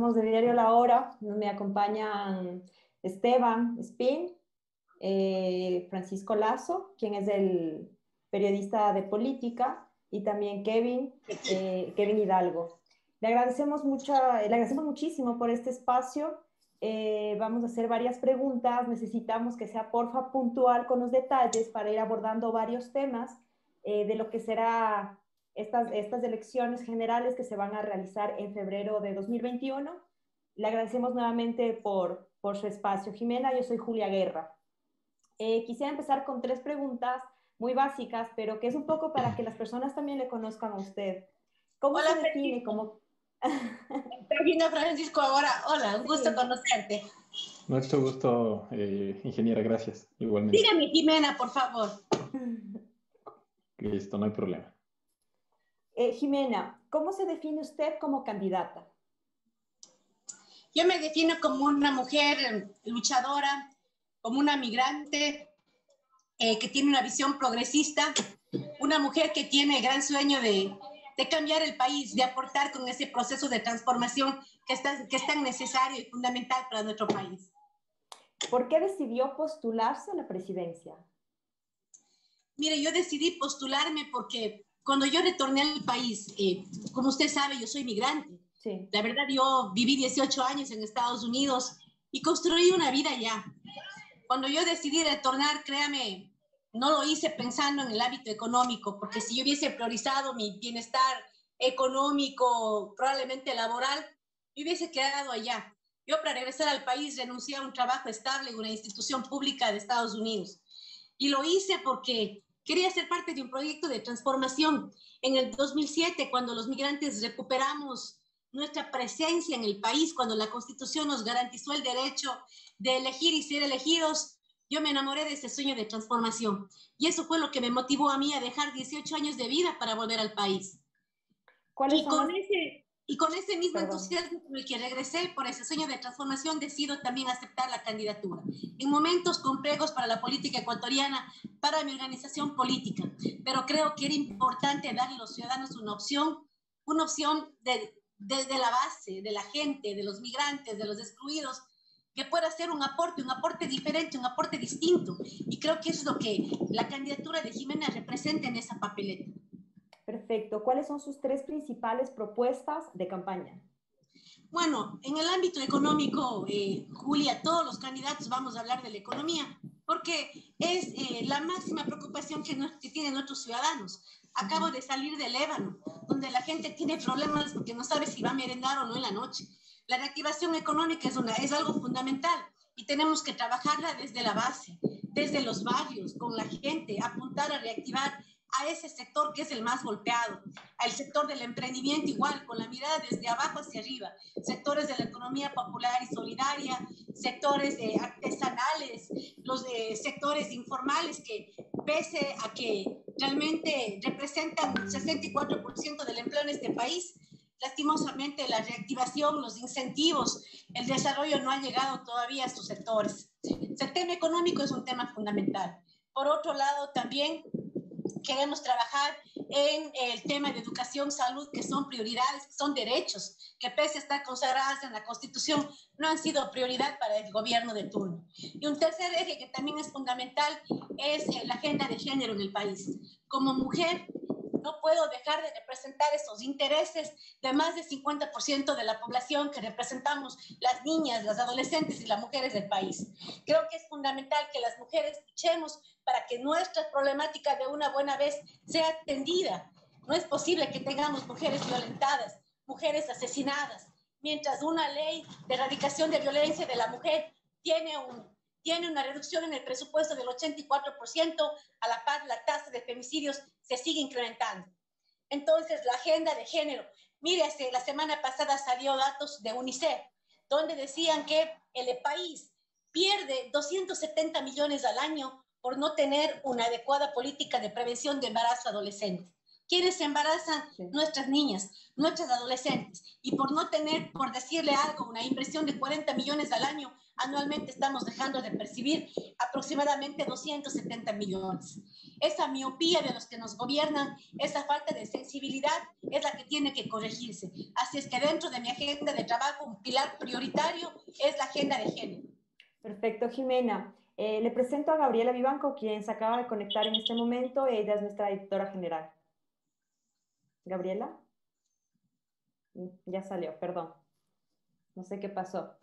somos de Diario La Hora. Me acompañan Esteban Spin, Francisco Lazo, quien es el periodista de política, y también Kevin Hidalgo. Le agradecemos muchísimo por este espacio. Vamos a hacer varias preguntas. Necesitamos que sea, porfa, puntual con los detalles para ir abordando varios temas de lo que será estas elecciones generales que se van a realizar en febrero de 2021. Le agradecemos nuevamente por su espacio. Jimena, yo soy Julia Guerra. Quisiera empezar con 3 preguntas muy básicas, pero que es un poco para que las personas también le conozcan a usted. ¿Cómo Hola, se define como... Termina Francisco ahora. Hola, un gusto Sí. conocerte. Mucho gusto, ingeniera, gracias, igualmente. Dígame, Jimena, por favor. Listo, no hay problema. Jimena, ¿cómo se define usted como candidata? Yo me defino como una mujer luchadora, como una migrante que tiene una visión progresista, una mujer que tiene el gran sueño de cambiar el país, de aportar con ese proceso de transformación que es tan necesario y fundamental para nuestro país. ¿Por qué decidió postularse a la presidencia? Mire, yo decidí postularme porque cuando yo retorné al país, como usted sabe, yo soy migrante. Sí. La verdad, yo viví 18 años en Estados Unidos y construí una vida allá. Cuando yo decidí retornar, créame, no lo hice pensando en el ámbito económico, porque si yo hubiese priorizado mi bienestar económico, probablemente laboral, yo hubiese quedado allá. Yo para regresar al país renuncié a un trabajo estable en una institución pública de Estados Unidos. Y lo hice porque quería ser parte de un proyecto de transformación. En el 2007, cuando los migrantes recuperamos nuestra presencia en el país, cuando la Constitución nos garantizó el derecho de elegir y ser elegidos, yo me enamoré de ese sueño de transformación. Y eso fue lo que me motivó a mí a dejar 18 años de vida para volver al país. Y con ese mismo entusiasmo con el que regresé por ese sueño de transformación, decido también aceptar la candidatura. En momentos complejos para la política ecuatoriana, para mi organización política, pero creo que era importante darle a los ciudadanos una opción de la base, de la gente, de los migrantes, de los excluidos, que pueda hacer un aporte diferente, un aporte distinto. Y creo que eso es lo que la candidatura de Jimena representa en esa papeleta. Perfecto. ¿Cuáles son sus 3 principales propuestas de campaña? Bueno, en el ámbito económico, Julia, todos los candidatos vamos a hablar de la economía, porque es la máxima preocupación que tienen nuestros ciudadanos. Acabo de salir del Líbano, donde la gente tiene problemas porque no sabe si va a merendar o no en la noche. La reactivación económica es algo fundamental y tenemos que trabajarla desde la base, desde los barrios, con la gente, apuntar a reactivar a ese sector que es el más golpeado, al sector del emprendimiento igual, con la mirada desde abajo hacia arriba, sectores de la economía popular y solidaria, sectores artesanales, los sectores informales que pese a que realmente representan 64% del empleo en este país, lastimosamente la reactivación, los incentivos, el desarrollo no ha llegado todavía a estos sectores. El tema económico es un tema fundamental. Por otro lado, también queremos trabajar en el tema de educación, salud, que son prioridades, que son derechos, que pese a estar consagradas en la Constitución, no han sido prioridad para el gobierno de turno. Y un tercer eje que también es fundamental es la agenda de género en el país. Como mujer, no puedo dejar de representar esos intereses de más del 50% de la población que representamos las niñas, las adolescentes y las mujeres del país. Creo que es fundamental que las mujeres luchemos para que nuestra problemática de una buena vez sea atendida. No es posible que tengamos mujeres violentadas, mujeres asesinadas, mientras una ley de erradicación de violencia de la mujer tiene una reducción en el presupuesto del 84%, a la par la tasa de femicidios se sigue incrementando. Entonces, la agenda de género, mire, la semana pasada salió datos de UNICEF, donde decían que el país pierde 270 millones al año por no tener una adecuada política de prevención de embarazo adolescente. ¿Quiénes se embarazan? Sí. Nuestras niñas, nuestras adolescentes. Y por no tener, por decirle algo, una inversión de 40 millones al año, anualmente estamos dejando de percibir aproximadamente 270 millones. Esa miopía de los que nos gobiernan, esa falta de sensibilidad es la que tiene que corregirse. Así es que dentro de mi agenda de trabajo, un pilar prioritario es la agenda de género. Perfecto, Jimena. Le presento a Gabriela Vivanco, quien se acaba de conectar en este momento. Ella es nuestra editora general. Gabriela. Ya salió, perdón. No sé qué pasó.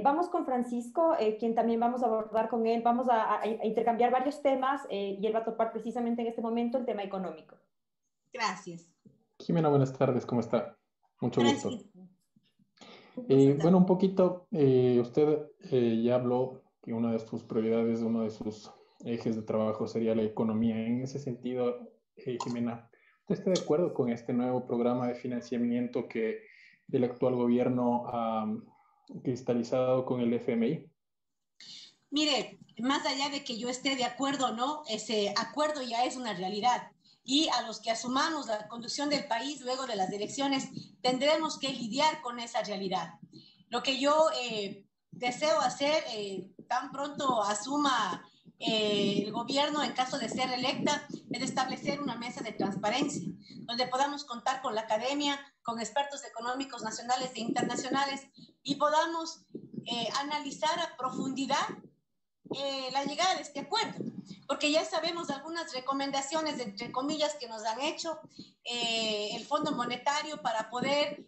Vamos con Francisco, quien también vamos a abordar con él. Vamos a intercambiar varios temas y él va a topar precisamente en este momento el tema económico. Gracias. Jimena, buenas tardes, ¿cómo está? Mucho gusto. Bueno, un poquito, usted ya habló que una de sus prioridades, uno de sus ejes de trabajo sería la economía. En ese sentido, Jimena, ¿usted está de acuerdo con este nuevo programa de financiamiento que el actual gobierno ha cristalizado con el FMI? mire, más allá de que yo esté de acuerdo o no, ese acuerdo ya es una realidad. Y a los que asumamos la conducción del país luego de las elecciones, tendremos que lidiar con esa realidad. Lo que yo deseo hacer tan pronto asuma el gobierno en caso de ser electa es establecer una mesa de transparencia donde podamos contar con la academia, con expertos económicos nacionales e internacionales y podamos analizar a profundidad la llegada de este acuerdo, porque ya sabemos algunas recomendaciones, entre comillas, que nos han hecho el Fondo Monetario para poder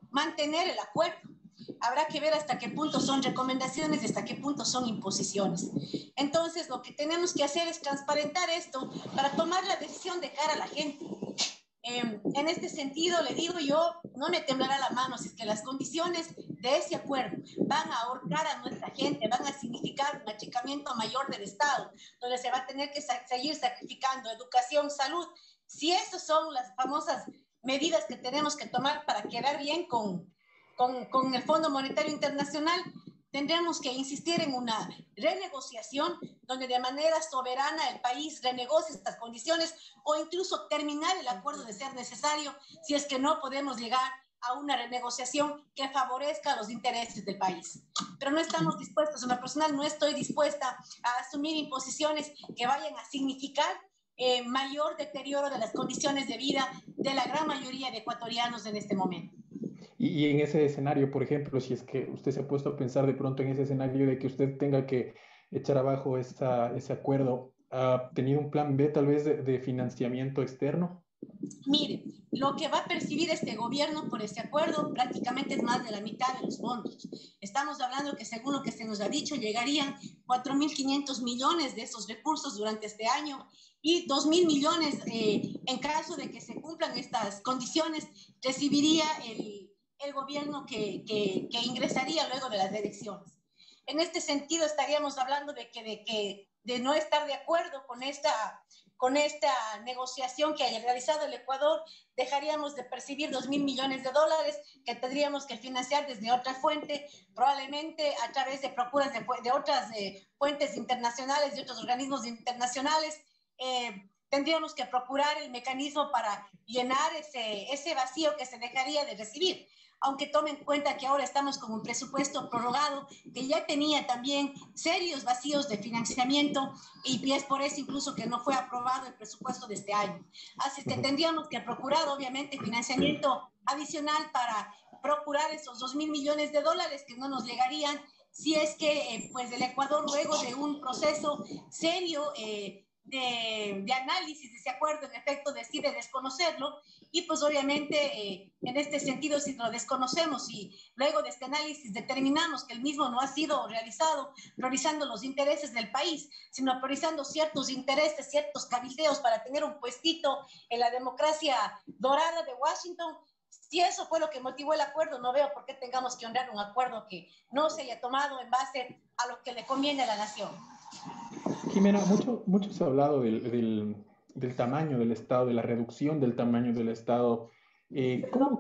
mantener el acuerdo. Habrá que ver hasta qué punto son recomendaciones y hasta qué punto son imposiciones. Entonces, lo que tenemos que hacer es transparentar esto para tomar la decisión de cara a la gente. En este sentido, le digo yo, no me temblará la mano si es que las condiciones de ese acuerdo van a ahorcar a nuestra gente, van a significar un achicamiento mayor del Estado, donde se va a tener que seguir sacrificando educación, salud. Si esas son las famosas medidas que tenemos que tomar para quedar bien con el Fondo Monetario Internacional, tendremos que insistir en una renegociación donde de manera soberana el país renegocie estas condiciones o incluso terminar el acuerdo de ser necesario si es que no podemos llegar a una renegociación que favorezca los intereses del país. Pero no estamos dispuestos, en lo personal no estoy dispuesta a asumir imposiciones que vayan a significar mayor deterioro de las condiciones de vida de la gran mayoría de ecuatorianos en este momento. Y en ese escenario, por ejemplo, si es que usted se ha puesto a pensar de pronto en ese escenario de que usted tenga que echar abajo ese acuerdo, ¿ha tenido un plan B tal vez de financiamiento externo? Mire, lo que va a percibir este gobierno por este acuerdo prácticamente es más de la mitad de los fondos. Estamos hablando que según lo que se nos ha dicho, llegarían 4.500 millones de esos recursos durante este año y 2.000 millones en caso de que se cumplan estas condiciones, recibiría el gobierno que ingresaría luego de las elecciones. En este sentido, estaríamos hablando de no estar de acuerdo con esta negociación que haya realizado el Ecuador, dejaríamos de percibir 2.000 millones de dólares que tendríamos que financiar desde otra fuente, probablemente a través de procuras de otras fuentes internacionales, de otros organismos internacionales. Tendríamos que procurar el mecanismo para llenar ese vacío que se dejaría de recibir. Aunque tomen en cuenta que ahora estamos con un presupuesto prorrogado que ya tenía también serios vacíos de financiamiento y es por eso incluso que no fue aprobado el presupuesto de este año. Así que tendríamos que procurar obviamente financiamiento adicional para procurar esos 2.000 millones de dólares que no nos llegarían si es que pues el Ecuador luego de un proceso serio de análisis de ese acuerdo en efecto decide desconocerlo y pues obviamente en este sentido si lo desconocemos y luego de este análisis determinamos que el mismo no ha sido realizado priorizando los intereses del país, sino priorizando ciertos intereses, ciertos cabildeos para tener un puestito en la democracia dorada de Washington. Si eso fue lo que motivó el acuerdo, no veo por qué tengamos que honrar un acuerdo que no se haya tomado en base a lo que le conviene a la nación. Jimena, mucho se ha hablado del tamaño del Estado, de la reducción del tamaño del Estado. Pero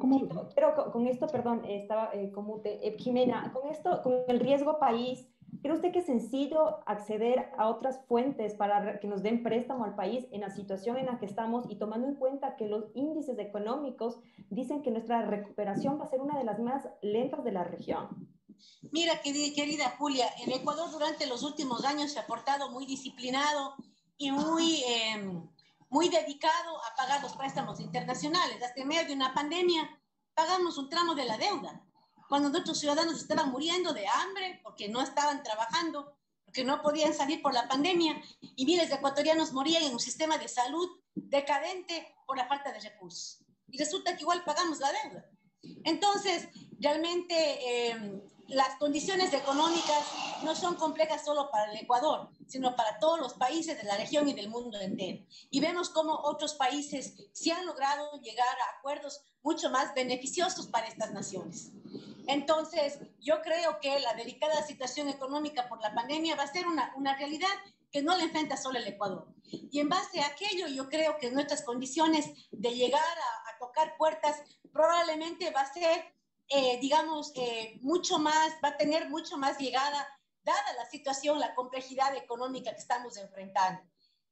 con esto, perdón, estaba con mute. Jimena, con esto, con el riesgo país, ¿Cree usted que es sencillo acceder a otras fuentes para que nos den préstamo al país en la situación en la que estamos y tomando en cuenta que los índices económicos dicen que nuestra recuperación va a ser una de las más lentas de la región? Mira, querida Julia, el Ecuador durante los últimos años se ha portado muy disciplinado y muy dedicado a pagar los préstamos internacionales. Hasta en medio de una pandemia pagamos un tramo de la deuda. Cuando nuestros ciudadanos estaban muriendo de hambre porque no estaban trabajando, porque no podían salir por la pandemia, y miles de ecuatorianos morían en un sistema de salud decadente por la falta de recursos. Y resulta que igual pagamos la deuda. Entonces, realmente las condiciones económicas no son complejas solo para el Ecuador, sino para todos los países de la región y del mundo entero. Y vemos cómo otros países sí han logrado llegar a acuerdos mucho más beneficiosos para estas naciones. Entonces, yo creo que la delicada situación económica por la pandemia va a ser una realidad que no le enfrenta solo el Ecuador. Y en base a aquello, yo creo que nuestras condiciones de llegar a tocar puertas probablemente va a ser, mucho más, va a tener mucho más llegada, dada la situación, la complejidad económica que estamos enfrentando.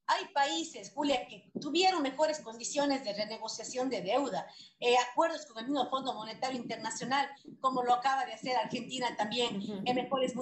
Hay países, Julia, que tuvieron mejores condiciones de renegociación de deuda, acuerdos con el mismo Fondo Monetario Internacional, como lo acaba de hacer Argentina también, en mejores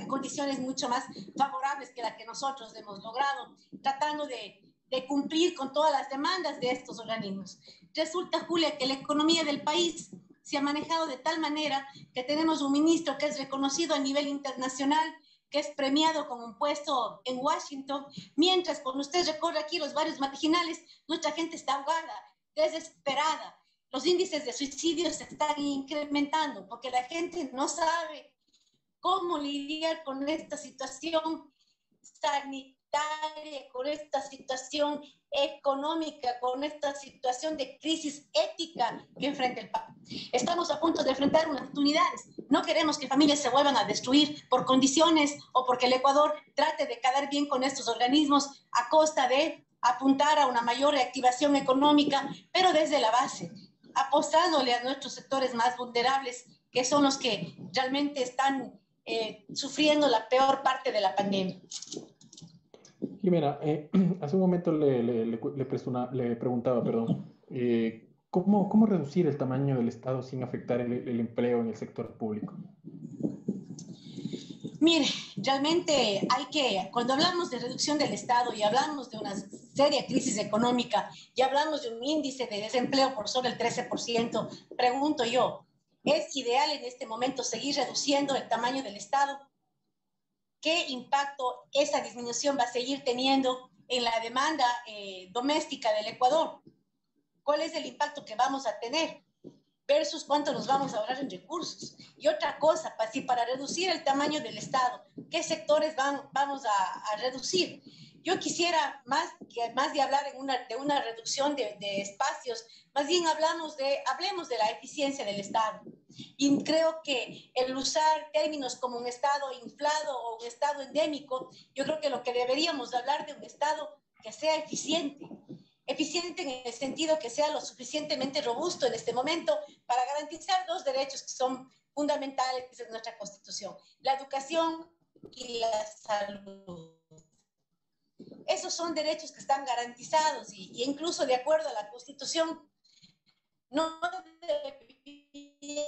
condiciones mucho más favorables que la que nosotros hemos logrado, tratando de cumplir con todas las demandas de estos organismos. Resulta, Julia, que la economía del país se ha manejado de tal manera que tenemos un ministro que es reconocido a nivel internacional, que es premiado con un puesto en Washington, mientras cuando usted recorre aquí los barrios marginales, nuestra gente está ahogada, desesperada. Los índices de suicidios se están incrementando porque la gente no sabe cómo lidiar con esta situación sanitaria, con esta situación económica, con esta situación de crisis ética que enfrenta el país. Estamos a punto de enfrentar unas oportunidades. No queremos que familias se vuelvan a destruir por condiciones o porque el Ecuador trate de quedar bien con estos organismos a costa de apuntar a una mayor reactivación económica, pero desde la base, apostándole a nuestros sectores más vulnerables, que son los que realmente están sufriendo la peor parte de la pandemia. Jimena, hace un momento le preguntaba, perdón, ¿cómo reducir el tamaño del Estado sin afectar el empleo en el sector público? Mire, realmente cuando hablamos de reducción del Estado y hablamos de una seria crisis económica y hablamos de un índice de desempleo por sobre el 13%, pregunto yo, ¿es ideal en este momento seguir reduciendo el tamaño del Estado? ¿Qué impacto esa disminución va a seguir teniendo en la demanda doméstica del Ecuador? ¿Cuál es el impacto que vamos a tener versus cuánto nos vamos a ahorrar en recursos? Y otra cosa, si para reducir el tamaño del Estado, ¿qué sectores vamos a reducir? Yo quisiera, más de hablar de una reducción de espacios, más bien hablemos de la eficiencia del Estado. Y creo que el usar términos como un Estado inflado o un Estado endémico, yo creo que lo que deberíamos hablar de un Estado que sea eficiente en el sentido que sea lo suficientemente robusto en este momento para garantizar dos derechos que son fundamentales en nuestra Constitución, la educación y la salud. Esos son derechos que están garantizados y incluso de acuerdo a la Constitución no debería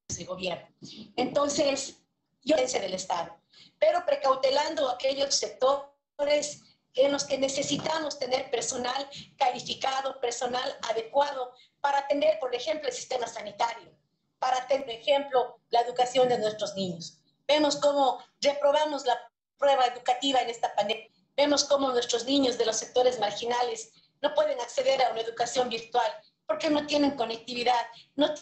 ese gobierno. Entonces, yo pensé del Estado, pero precautelando aquellos sectores en los que necesitamos tener personal calificado, personal adecuado para atender, por ejemplo, el sistema sanitario, para atender, por ejemplo, la educación de nuestros niños. Vemos cómo reprobamos la prueba educativa en esta pandemia. Vemos cómo nuestros niños de los sectores marginales no pueden acceder a una educación virtual porque no tienen conectividad, no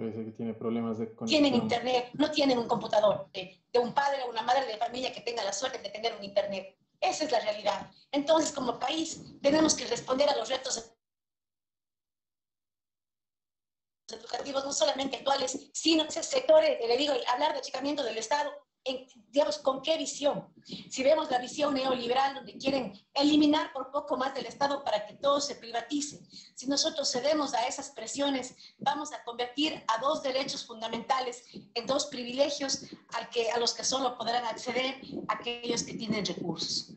Parece que tiene problemas de conexión. tienen internet, no tienen un computador de un padre o una madre de familia que tenga la suerte de tener un internet. Esa es la realidad. Entonces, como país, tenemos que responder a los retos educativos, no solamente actuales, sino en sectores, le digo, hablar de achicamiento del Estado digamos, ¿con qué visión? Si vemos la visión neoliberal donde quieren eliminar por poco más del Estado para que todo se privatice, si nosotros cedemos a esas presiones, vamos a convertir a dos derechos fundamentales en dos privilegios a los que solo podrán acceder aquellos que tienen recursos.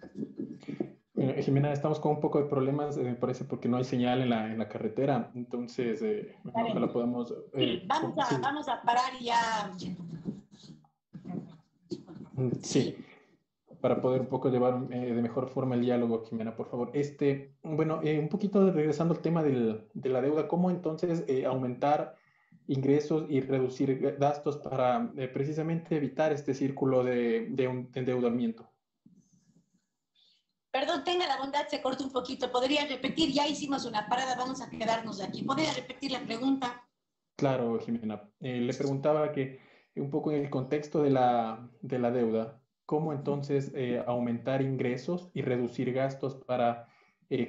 Jimena, estamos con un poco de problemas, me parece, porque no hay señal en la carretera. Entonces, bueno, ojalá podamos... sí, vamos a parar ya. Sí, para poder un poco llevar de mejor forma el diálogo, Jimena, por favor. Bueno, un poquito regresando al tema de la deuda, ¿cómo entonces aumentar ingresos y reducir gastos para precisamente evitar este círculo de endeudamiento? Perdón, tenga la bondad, se cortó un poquito. ¿Podría repetir? Ya hicimos una parada, vamos a quedarnos aquí. ¿Podría repetir la pregunta? Claro, Jimena. Le preguntaba que un poco en el contexto de la deuda, ¿cómo entonces aumentar ingresos y reducir gastos para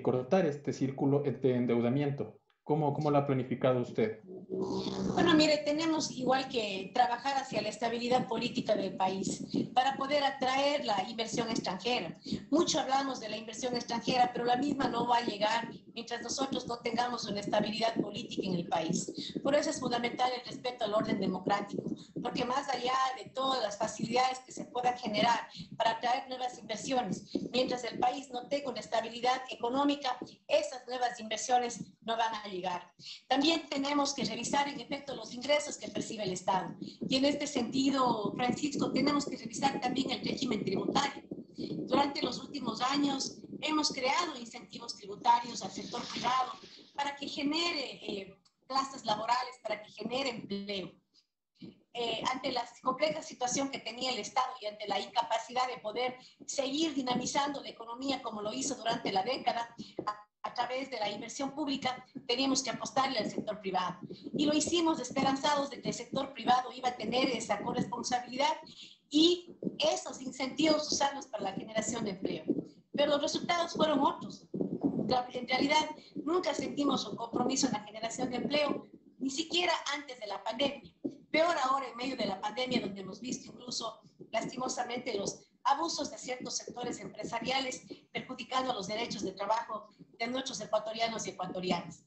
cortar este círculo de endeudamiento? ¿Cómo lo ha planificado usted? Bueno, mire, tenemos igual que trabajar hacia la estabilidad política del país para poder atraer la inversión extranjera. Mucho hablamos de la inversión extranjera, pero la misma no va a llegar mientras nosotros no tengamos una estabilidad política en el país. Por eso es fundamental el respeto al orden democrático, porque más allá de todas las facilidades que se puedan generar para atraer nuevas inversiones, mientras el país no tenga una estabilidad económica, esas nuevas inversiones no van a llegar. También tenemos que revisar en efecto los ingresos que percibe el Estado. Y en este sentido, Francisco, tenemos que revisar también el régimen tributario. Durante los últimos años hemos creado incentivos tributarios al sector privado para que genere plazas laborales, para que genere empleo. Ante la compleja situación que tenía el Estado y ante la incapacidad de poder seguir dinamizando la economía como lo hizo durante la década, a través de la inversión pública, teníamos que apostarle al sector privado. Y lo hicimos esperanzados de que el sector privado iba a tener esa corresponsabilidad y esos incentivos usarlos para la generación de empleo. Pero los resultados fueron otros. En realidad, nunca sentimos un compromiso en la generación de empleo, ni siquiera antes de la pandemia. Peor ahora en medio de la pandemia, donde hemos visto incluso lastimosamente los abusos de ciertos sectores empresariales perjudicando los derechos de trabajo de nuestros ecuatorianos y ecuatorianas.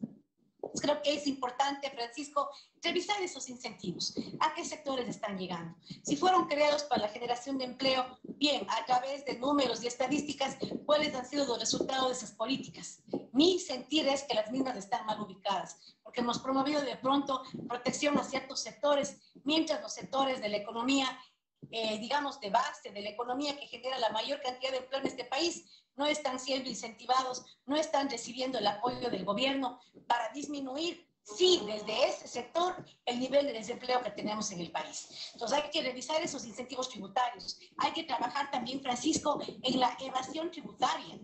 Creo que es importante, Francisco, revisar esos incentivos. ¿A qué sectores están llegando? Si fueron creados para la generación de empleo, bien, a través de números y estadísticas, ¿cuáles han sido los resultados de esas políticas? Mi sentir es que las mismas están mal ubicadas, porque hemos promovido de pronto protección a ciertos sectores, mientras los sectores de la economía, digamos, de base, de la economía que genera la mayor cantidad de empleo en este país, no están siendo incentivados, no están recibiendo el apoyo del gobierno para disminuir, sí, desde ese sector, el nivel de desempleo que tenemos en el país. Entonces hay que revisar esos incentivos tributarios. Hay que trabajar también, Francisco, en la evasión tributaria.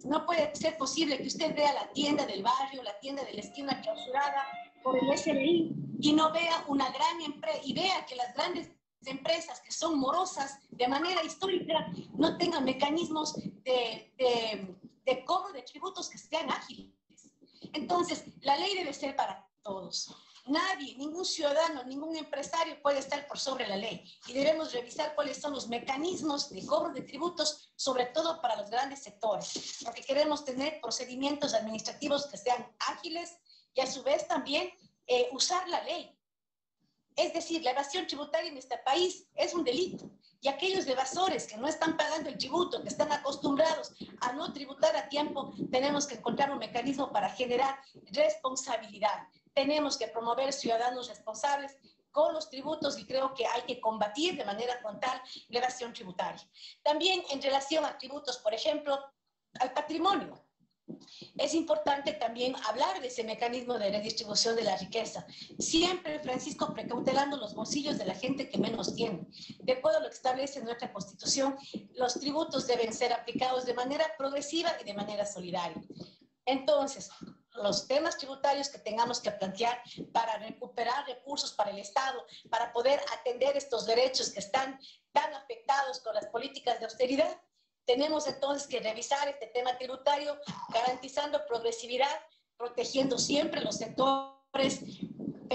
No puede ser posible que usted vea la tienda del barrio, la tienda de la esquina clausurada por el SRI y no vea una gran empresa y vea que las grandes empresas que son morosas de manera histórica no tengan mecanismos de cobro de tributos que sean ágiles. Entonces, la ley debe ser para todos. Nadie, ningún ciudadano, ningún empresario puede estar por sobre la ley y debemos revisar cuáles son los mecanismos de cobro de tributos, sobre todo para los grandes sectores, porque queremos tener procedimientos administrativos que sean ágiles y a su vez también usar la ley. Es decir, la evasión tributaria en este país es un delito y aquellos evasores que no están pagando el tributo, que están acostumbrados a no tributar a tiempo, tenemos que encontrar un mecanismo para generar responsabilidad. Tenemos que promover ciudadanos responsables con los tributos y creo que hay que combatir de manera frontal la evasión tributaria. También en relación a tributos, por ejemplo, al patrimonio. Es importante también hablar de ese mecanismo de redistribución de la riqueza. Siempre, Francisco, precautelando los bolsillos de la gente que menos tiene. De acuerdo a lo que establece nuestra Constitución, los tributos deben ser aplicados de manera progresiva y de manera solidaria. Entonces, los temas tributarios que tengamos que plantear para recuperar recursos para el Estado, para poder atender estos derechos que están tan afectados por las políticas de austeridad, tenemos entonces que revisar este tema tributario, garantizando progresividad, protegiendo siempre los sectores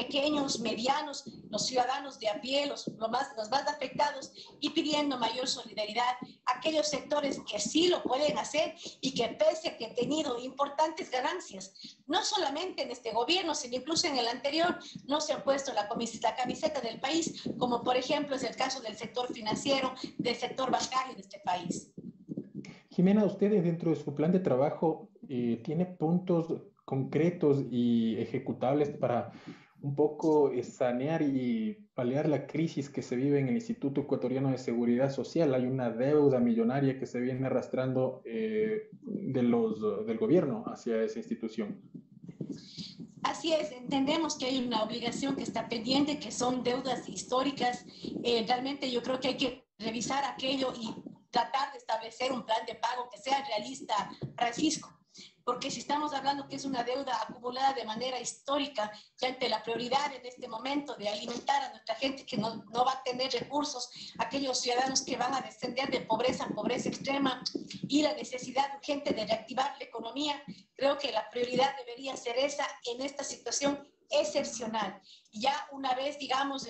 pequeños, medianos, los ciudadanos de a pie, los más afectados, y pidiendo mayor solidaridad a aquellos sectores que sí lo pueden hacer y que pese a que han tenido importantes ganancias, no solamente en este gobierno, sino incluso en el anterior, no se han puesto la camiseta del país, como por ejemplo es el caso del sector financiero, del sector bancario de este país. Jimena, ustedes dentro de su plan de trabajo tiene puntos concretos y ejecutables para un poco sanear y paliar la crisis que se vive en el Instituto Ecuatoriano de Seguridad Social. Hay una deuda millonaria que se viene arrastrando del gobierno hacia esa institución. Así es, entendemos que hay una obligación que está pendiente, que son deudas históricas. Realmente yo creo que hay que revisar aquello y tratar de establecer un plan de pago que sea realista, Francisco. Porque si estamos hablando que es una deuda acumulada de manera histórica, y ante la prioridad en este momento de alimentar a nuestra gente que no va a tener recursos, aquellos ciudadanos que van a descender de pobreza a pobreza extrema y la necesidad urgente de reactivar la economía, creo que la prioridad debería ser esa en esta situación excepcional. Ya una vez, digamos,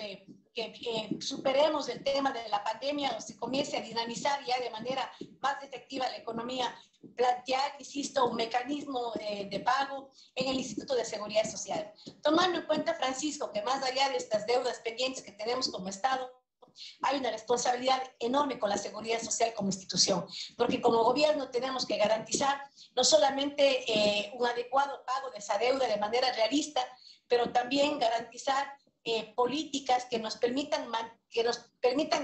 que superemos el tema de la pandemia o se comience a dinamizar ya de manera más efectiva la economía, plantear, insisto, un mecanismo de pago en el Instituto de Seguridad Social. Tomando en cuenta, Francisco, que más allá de estas deudas pendientes que tenemos como Estado, hay una responsabilidad enorme con la seguridad social como institución, porque como gobierno tenemos que garantizar no solamente un adecuado pago de esa deuda de manera realista, pero también garantizar políticas que nos permitan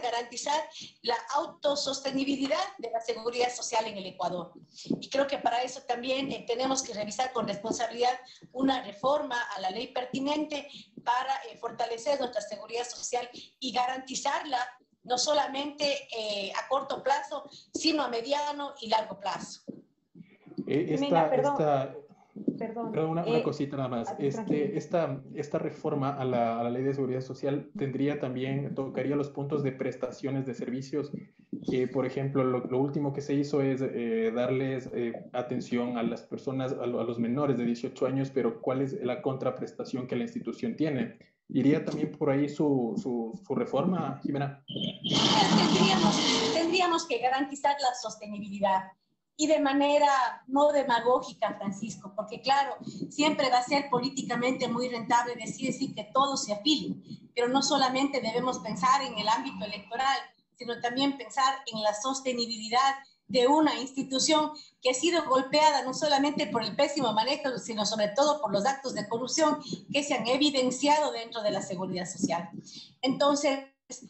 garantizar la autosostenibilidad de la seguridad social en el Ecuador. Y creo que para eso también tenemos que revisar con responsabilidad una reforma a la ley pertinente para fortalecer nuestra seguridad social y garantizarla no solamente a corto plazo, sino a mediano y largo plazo. Perdón. Una cosita nada más. Esta reforma a la Ley de Seguridad Social tocaría los puntos de prestaciones de servicios. Por ejemplo, lo último que se hizo es darles atención a las personas, a los menores de 18 años, pero ¿cuál es la contraprestación que la institución tiene? ¿Iría también por ahí su reforma, Jimena? Tendríamos que garantizar la sostenibilidad. Y de manera no demagógica, Francisco, porque claro, siempre va a ser políticamente muy rentable decir que todos se afilen, pero no solamente debemos pensar en el ámbito electoral, sino también pensar en la sostenibilidad de una institución que ha sido golpeada no solamente por el pésimo manejo, sino sobre todo por los actos de corrupción que se han evidenciado dentro de la seguridad social. Entonces,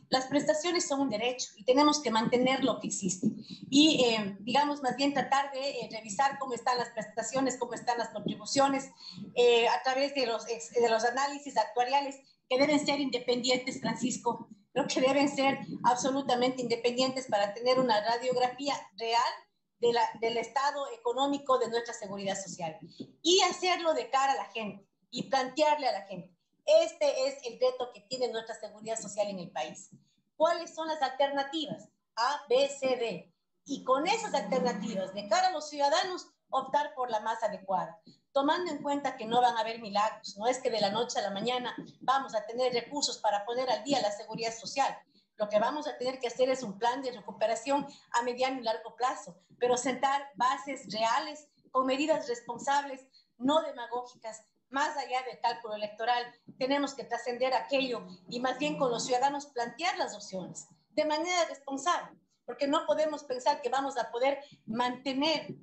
las prestaciones son un derecho y tenemos que mantener lo que existe. Y, digamos, más bien tratar de revisar cómo están las prestaciones, cómo están las contribuciones, a través de los análisis actuariales que deben ser independientes, Francisco. Creo que deben ser absolutamente independientes para tener una radiografía real del estado económico de nuestra seguridad social. Y hacerlo de cara a la gente y plantearle a la gente. Este es el reto que tiene nuestra seguridad social en el país. ¿Cuáles son las alternativas? A, B, C, D. Y con esas alternativas, de cara a los ciudadanos, optar por la más adecuada, tomando en cuenta que no van a haber milagros. No es que de la noche a la mañana vamos a tener recursos para poner al día la seguridad social. Lo que vamos a tener que hacer es un plan de recuperación a mediano y largo plazo, pero sentar bases reales con medidas responsables, no demagógicas. Más allá del cálculo electoral, tenemos que trascender aquello y más bien con los ciudadanos plantear las opciones de manera responsable, porque no podemos pensar que vamos a poder mantener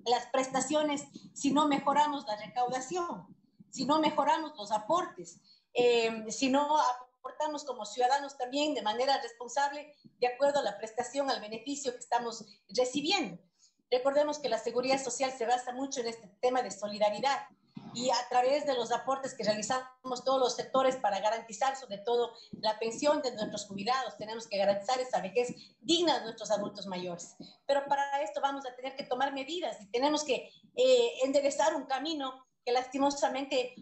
las prestaciones si no mejoramos la recaudación, si no mejoramos los aportes, si no aportamos como ciudadanos también de manera responsable de acuerdo a la prestación, al beneficio que estamos recibiendo. Recordemos que la seguridad social se basa mucho en este tema de solidaridad y a través de los aportes que realizamos todos los sectores para garantizar sobre todo la pensión de nuestros jubilados, tenemos que garantizar esa vejez digna de nuestros adultos mayores. Pero para esto vamos a tener que tomar medidas y tenemos que enderezar un camino que lastimosamente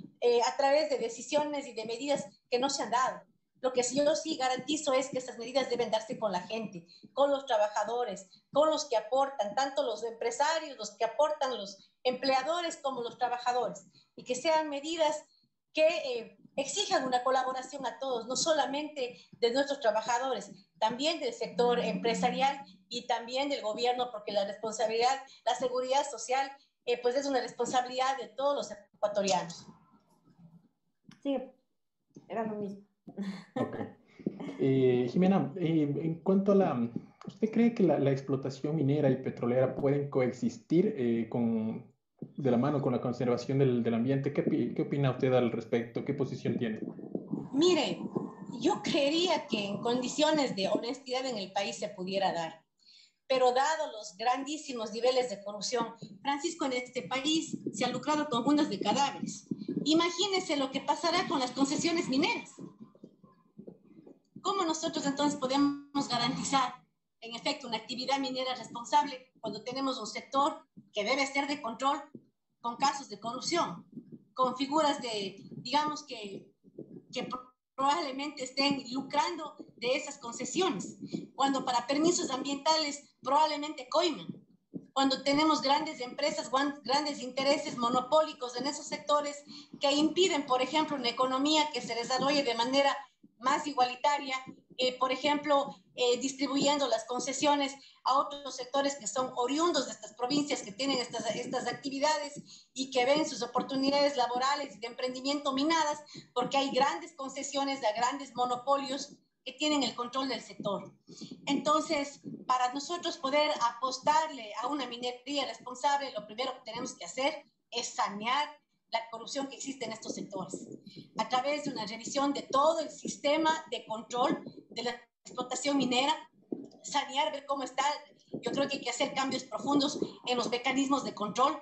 a través de decisiones y de medidas que no se han dado. Lo que yo sí garantizo es que esas medidas deben darse con la gente, con los trabajadores, con los que aportan, tanto los empresarios, los que aportan los empleadores como los trabajadores, y que sean medidas que exijan una colaboración a todos, no solamente de nuestros trabajadores, también del sector empresarial y también del gobierno, porque la responsabilidad, la seguridad social, pues es una responsabilidad de todos los ecuatorianos. Sí, era lo mismo. Ok. Jimena, en cuanto a ¿usted cree que la explotación minera y petrolera pueden coexistir de la mano con la conservación del ambiente? ¿Qué opina usted al respecto? ¿Qué posición tiene? Mire, yo creería que en condiciones de honestidad en el país se pudiera dar, pero dado los grandísimos niveles de corrupción, Francisco, en este país se ha lucrado con fundas de cadáveres. Imagínese lo que pasará con las concesiones mineras. ¿Cómo nosotros entonces podemos garantizar, en efecto, una actividad minera responsable cuando tenemos un sector que debe ser de control con casos de corrupción, con figuras digamos que probablemente estén lucrando de esas concesiones, cuando para permisos ambientales probablemente coiman, cuando tenemos grandes empresas, grandes intereses monopólicos en esos sectores que impiden, por ejemplo, una economía que se desarrolle de manera más igualitaria, por ejemplo, distribuyendo las concesiones a otros sectores que son oriundos de estas provincias que tienen estas actividades y que ven sus oportunidades laborales y de emprendimiento minadas, porque hay grandes concesiones a grandes monopolios que tienen el control del sector. Entonces, para nosotros poder apostarle a una minería responsable, lo primero que tenemos que hacer es sanear la corrupción que existe en estos sectores, a través de una revisión de todo el sistema de control de la explotación minera, sanear, ver cómo está. Yo creo que hay que hacer cambios profundos en los mecanismos de control,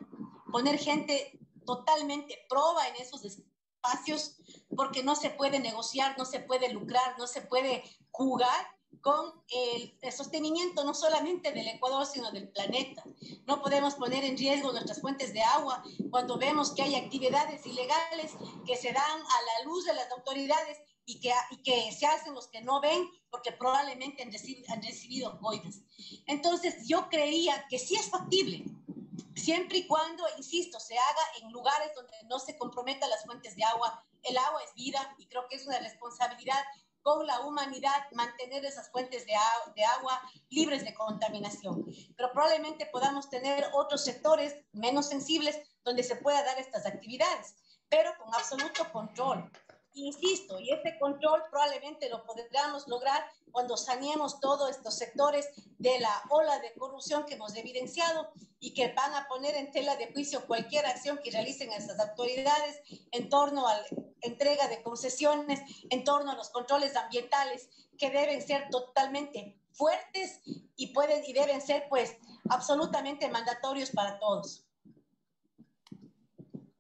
poner gente totalmente proba en esos espacios, porque no se puede negociar, no se puede lucrar, no se puede jugar con el sostenimiento no solamente del Ecuador, sino del planeta. No podemos poner en riesgo nuestras fuentes de agua cuando vemos que hay actividades ilegales que se dan a la luz de las autoridades y que se hacen los que no ven porque probablemente han recibido coimas. Entonces, yo creía que sí es factible, siempre y cuando, insisto, se haga en lugares donde no se comprometan las fuentes de agua. El agua es vida y creo que es una responsabilidad con la humanidad mantener esas fuentes de agua libres de contaminación. Pero probablemente podamos tener otros sectores menos sensibles donde se pueda dar estas actividades, pero con absoluto control. Insisto, y ese control probablemente lo podremos lograr cuando saneemos todos estos sectores de la ola de corrupción que hemos evidenciado y que van a poner en tela de juicio cualquier acción que realicen esas autoridades en torno a la entrega de concesiones, en torno a los controles ambientales que deben ser totalmente fuertes y deben ser pues absolutamente mandatorios para todos.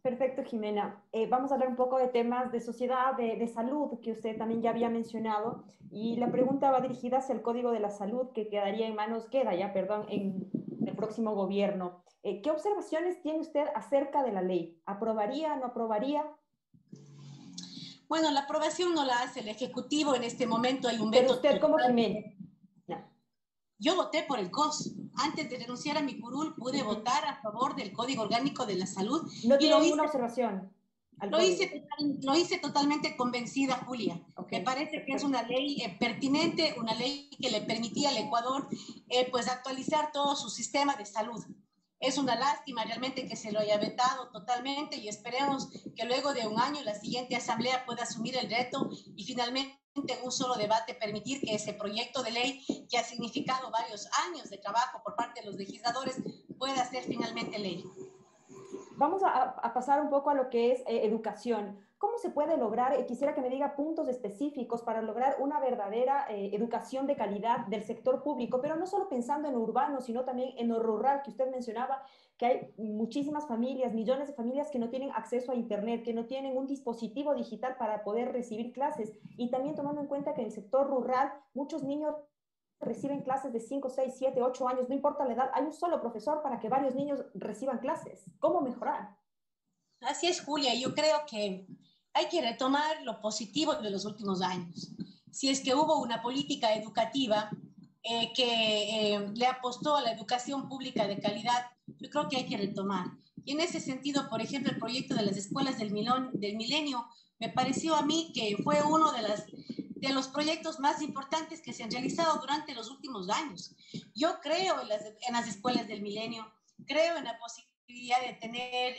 Perfecto, Jimena. Vamos a hablar un poco de temas de sociedad, de salud, que usted también ya había mencionado. Y la pregunta va dirigida hacia el Código de la Salud, que queda ya, en el próximo gobierno. ¿Qué observaciones tiene usted acerca de la ley? ¿Aprobaría, no aprobaría? Bueno, la aprobación no la hace el Ejecutivo. En este momento hay un veto. Pero usted como Jimena. No. Yo voté por el COS. Antes de renunciar a mi curul, pude votar a favor del Código Orgánico de la Salud. ¿No tiene ninguna observación? Lo hice totalmente convencida, Julia. Okay, me parece perfecto. Que es una ley pertinente, una ley que le permitía al Ecuador pues actualizar todo su sistema de salud. Es una lástima realmente que se lo haya vetado totalmente y esperemos que luego de un año la siguiente asamblea pueda asumir el reto y finalmente en un solo debate permitir que ese proyecto de ley que ha significado varios años de trabajo por parte de los legisladores pueda ser finalmente ley. Vamos a pasar un poco a lo que es educación. ¿Cómo se puede lograr? Quisiera que me diga puntos específicos para lograr una verdadera educación de calidad del sector público, pero no solo pensando en lo urbano, sino también en lo rural, que usted mencionaba, que hay muchísimas familias, millones de familias que no tienen acceso a Internet, que no tienen un dispositivo digital para poder recibir clases. Y también tomando en cuenta que en el sector rural muchos niños reciben clases de 5, 6, 7, 8 años, no importa la edad, hay un solo profesor para que varios niños reciban clases. ¿Cómo mejorar? Así es, Julia. Yo creo que hay que retomar lo positivo de los últimos años. Si es que hubo una política educativa que le apostó a la educación pública de calidad, yo creo que hay que retomar. Y en ese sentido, por ejemplo, el proyecto de las escuelas del milenio me pareció a mí que fue uno de los proyectos más importantes que se han realizado durante los últimos años. Yo creo en las escuelas del milenio, creo en la posibilidad de tener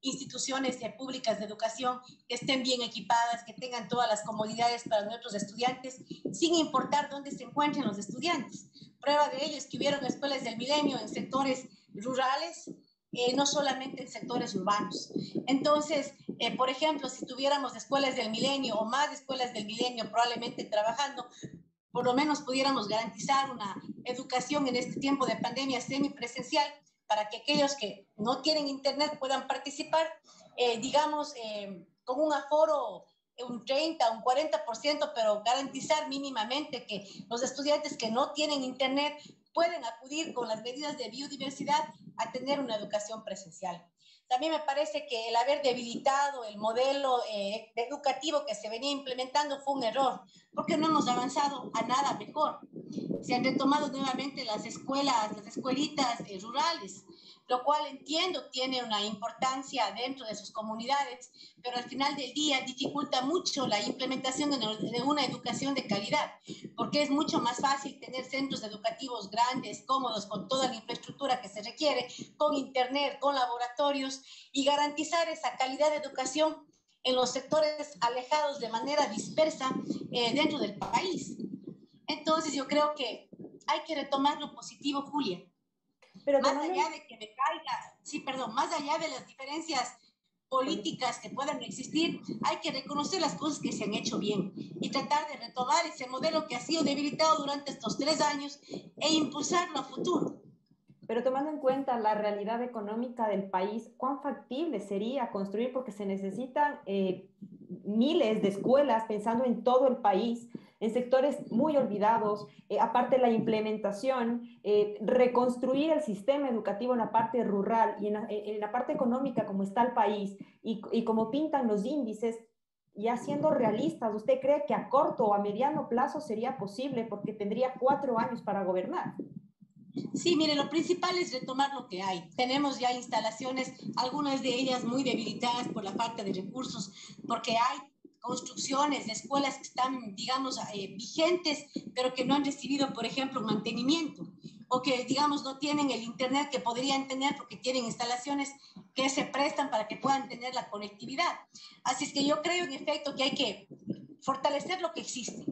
instituciones públicas de educación que estén bien equipadas, que tengan todas las comodidades para nuestros estudiantes, sin importar dónde se encuentren los estudiantes. Prueba de ello es que hubieron escuelas del milenio en sectores rurales, no solamente en sectores urbanos. Entonces, por ejemplo, si tuviéramos escuelas del milenio o más escuelas del milenio probablemente trabajando, por lo menos pudiéramos garantizar una educación en este tiempo de pandemia semipresencial para que aquellos que no tienen internet puedan participar, digamos, con un aforo un 30, un 40%, pero garantizar mínimamente que los estudiantes que no tienen internet pueden acudir con las medidas de biodiversidad a tener una educación presencial. También me parece que el haber debilitado el modelo educativo que se venía implementando fue un error, porque no hemos avanzado a nada mejor. Se han retomado nuevamente las escuelas, las escuelitas rurales, lo cual entiendo tiene una importancia dentro de sus comunidades, pero al final del día dificulta mucho la implementación de una educación de calidad, porque es mucho más fácil tener centros educativos grandes, cómodos, con toda la infraestructura que se requiere, con internet, con laboratorios, y garantizar esa calidad de educación en los sectores alejados de manera dispersa dentro del país. Entonces yo creo que hay que retomar lo positivo, Julia. Pero más allá de que me caiga, sí, perdón, más allá de las diferencias políticas que puedan existir, hay que reconocer las cosas que se han hecho bien y tratar de retomar ese modelo que ha sido debilitado durante estos 3 años e impulsarlo a futuro. Pero tomando en cuenta la realidad económica del país, ¿cuán factible sería construir? Porque se necesitan miles de escuelas pensando en todo el país, en sectores muy olvidados, aparte la implementación, reconstruir el sistema educativo en la parte rural y en la parte económica como está el país y como pintan los índices. Ya siendo realistas, ¿usted cree que a corto o a mediano plazo sería posible? Porque tendría 4 años para gobernar. Sí, mire, lo principal es retomar lo que hay. Tenemos ya instalaciones, algunas de ellas muy debilitadas por la falta de recursos, porque hay construcciones de escuelas que están, digamos, vigentes, pero que no han recibido, por ejemplo, mantenimiento, o que, digamos, no tienen el internet que podrían tener porque tienen instalaciones que se prestan para que puedan tener la conectividad. Así es que yo creo, en efecto, que hay que fortalecer lo que existe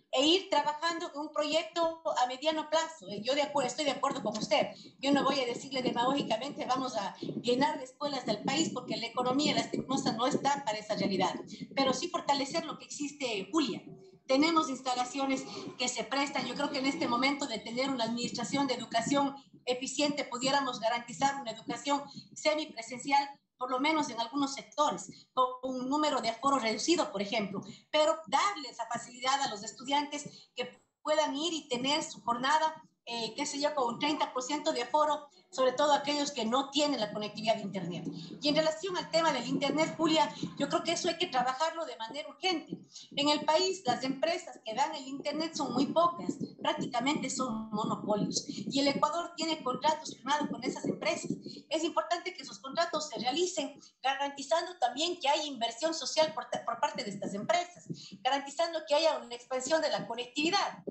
e ir trabajando con un proyecto a mediano plazo. Yo estoy de acuerdo con usted. Yo no voy a decirle demagógicamente vamos a llenar de escuelas del país porque la economía lastimosa no está para esa realidad, pero sí fortalecer lo que existe, Julia. Tenemos instalaciones que se prestan. Yo creo que en este momento de tener una administración de educación eficiente pudiéramos garantizar una educación semipresencial por lo menos en algunos sectores, con un número de aforo reducido, por ejemplo, pero darle esa facilidad a los estudiantes que puedan ir y tener su jornada, qué sé yo, con un 30% de aforo, sobre todo aquellos que no tienen la conectividad de Internet. Y en relación al tema del Internet, Julia, yo creo que eso hay que trabajarlo de manera urgente. En el país, las empresas que dan el Internet son muy pocas, prácticamente son monopolios. Y el Ecuador tiene contratos firmados con esas empresas. Es importante que esos contratos se realicen, garantizando también que haya inversión social por parte de estas empresas, garantizando que haya una expansión de la conectividad.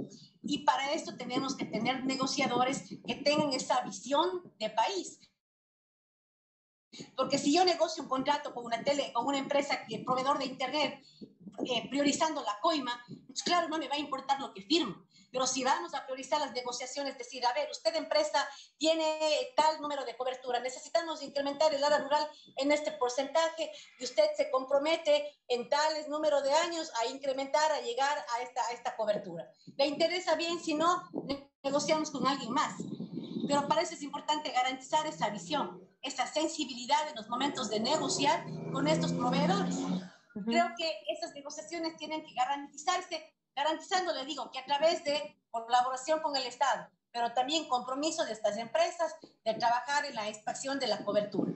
Y para esto tenemos que tener negociadores que tengan esa visión de país. Porque si yo negocio un contrato con una empresa que proveedor de internet, priorizando la coima, pues claro, no me va a importar lo que firmo. Pero si vamos a priorizar las negociaciones, decir, a ver, usted empresa tiene tal número de cobertura, necesitamos incrementar el área rural en este porcentaje y usted se compromete en tales número de años a incrementar, a llegar a esta cobertura. ¿Le interesa bien? Si no, negociamos con alguien más. Pero para eso es importante garantizar esa visión, esa sensibilidad en los momentos de negociar con estos proveedores. Creo que esas negociaciones tienen que garantizarse, garantizando, le digo, que a través de colaboración con el Estado, pero también compromiso de estas empresas de trabajar en la expansión de la cobertura.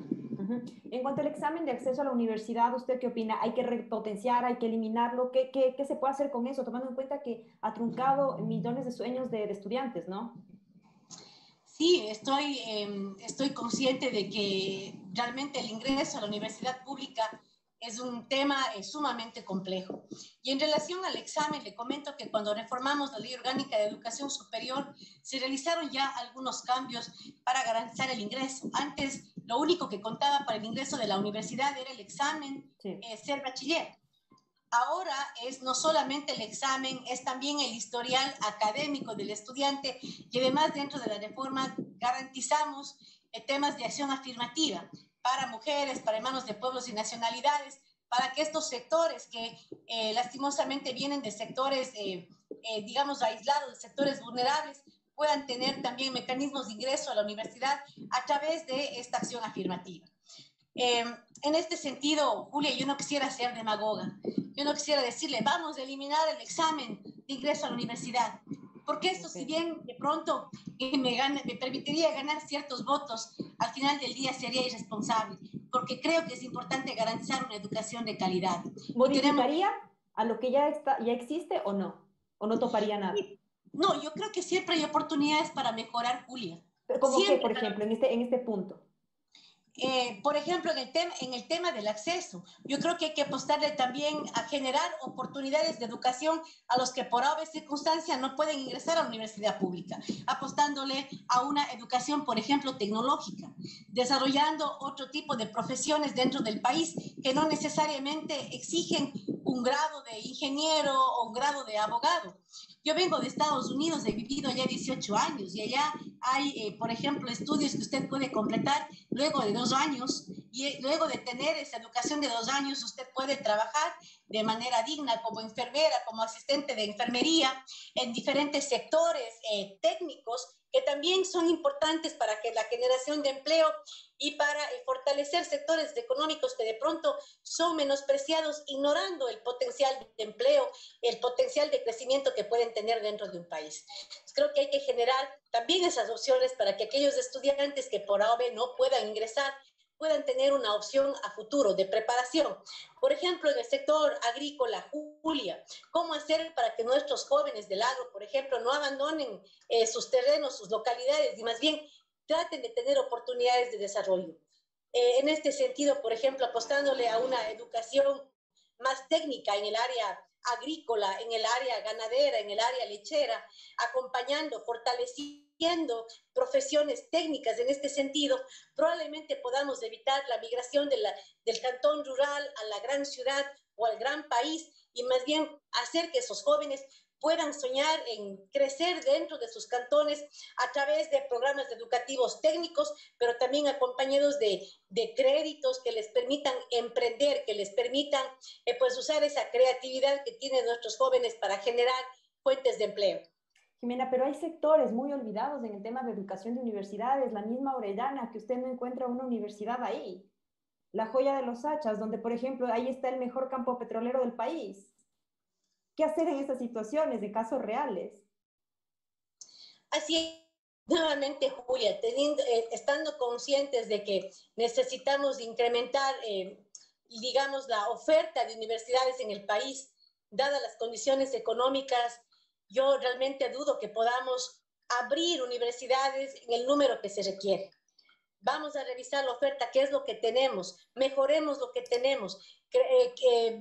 En cuanto al examen de acceso a la universidad, ¿usted qué opina? ¿Hay que repotenciar, hay que eliminarlo? ¿Qué se puede hacer con eso? Tomando en cuenta que ha truncado millones de sueños de estudiantes, ¿no? Sí, estoy consciente de que realmente el ingreso a la universidad pública es un tema sumamente complejo. Y en relación al examen, le comento que cuando reformamos la Ley Orgánica de Educación Superior, se realizaron ya algunos cambios para garantizar el ingreso. Antes, lo único que contaba para el ingreso de la universidad era el examen, Sí. ser bachiller. Ahora es no solamente el examen, es también el historial académico del estudiante y además dentro de la reforma garantizamos temas de acción afirmativa para mujeres, para hermanos de pueblos y nacionalidades, para que estos sectores que lastimosamente vienen de sectores, digamos, aislados, de sectores vulnerables, puedan tener también mecanismos de ingreso a la universidad a través de esta acción afirmativa. En este sentido, Julia, yo no quisiera ser demagoga. Yo no quisiera decirle, vamos a eliminar el examen de ingreso a la universidad. Porque esto, si bien de pronto me permitiría ganar ciertos votos, al final del día sería irresponsable. Porque creo que es importante garantizar una educación de calidad. ¿Modificaría a lo que ya existe o no? ¿O no toparía nada? No, yo creo que siempre hay oportunidades para mejorar, Julia. ¿Cómo qué, Siempre. por ejemplo, en este punto? Por ejemplo, en el tema del acceso, yo creo que hay que apostarle también a generar oportunidades de educación a los que por obvias circunstancias no pueden ingresar a la universidad pública, apostándole a una educación, por ejemplo, tecnológica, desarrollando otro tipo de profesiones dentro del país que no necesariamente exigen un grado de ingeniero o un grado de abogado. Yo vengo de Estados Unidos, he vivido allá 18 años y allá hay, por ejemplo, estudios que usted puede completar luego de 2 años y luego de tener esa educación de 2 años usted puede trabajar de manera digna como enfermera, como asistente de enfermería en diferentes sectores técnicos que también son importantes para que la generación de empleo y para fortalecer sectores económicos que de pronto son menospreciados, ignorando el potencial de empleo, el potencial de crecimiento que pueden tener dentro de un país. Creo que hay que generar también esas opciones para que aquellos estudiantes que por AOB no puedan ingresar puedan tener una opción a futuro de preparación. Por ejemplo, en el sector agrícola, Julia, ¿cómo hacer para que nuestros jóvenes del agro, por ejemplo, no abandonen sus terrenos, sus localidades y más bien traten de tener oportunidades de desarrollo? En este sentido, por ejemplo, apostándole a una educación más técnica en el área agrícola, en el área ganadera, en el área lechera, acompañando, fortaleciendo profesiones técnicas en este sentido, probablemente podamos evitar la migración del cantón rural a la gran ciudad o al gran país y más bien hacer que esos jóvenes puedan soñar en crecer dentro de sus cantones a través de programas educativos técnicos, pero también acompañados de créditos que les permitan emprender, que les permitan pues usar esa creatividad que tienen nuestros jóvenes para generar fuentes de empleo. Jimena, pero hay sectores muy olvidados en el tema de educación de universidades, la misma Orellana, que usted no encuentra una universidad ahí. La Joya de los Hachas, donde, por ejemplo, ahí está el mejor campo petrolero del país. ¿Qué hacer en esas situaciones de casos reales? Así es. Nuevamente, Julia, estando conscientes de que necesitamos incrementar, digamos, la oferta de universidades en el país, dadas las condiciones económicas, yo realmente dudo que podamos abrir universidades en el número que se requiere. Vamos a revisar la oferta, qué es lo que tenemos, mejoremos lo que tenemos,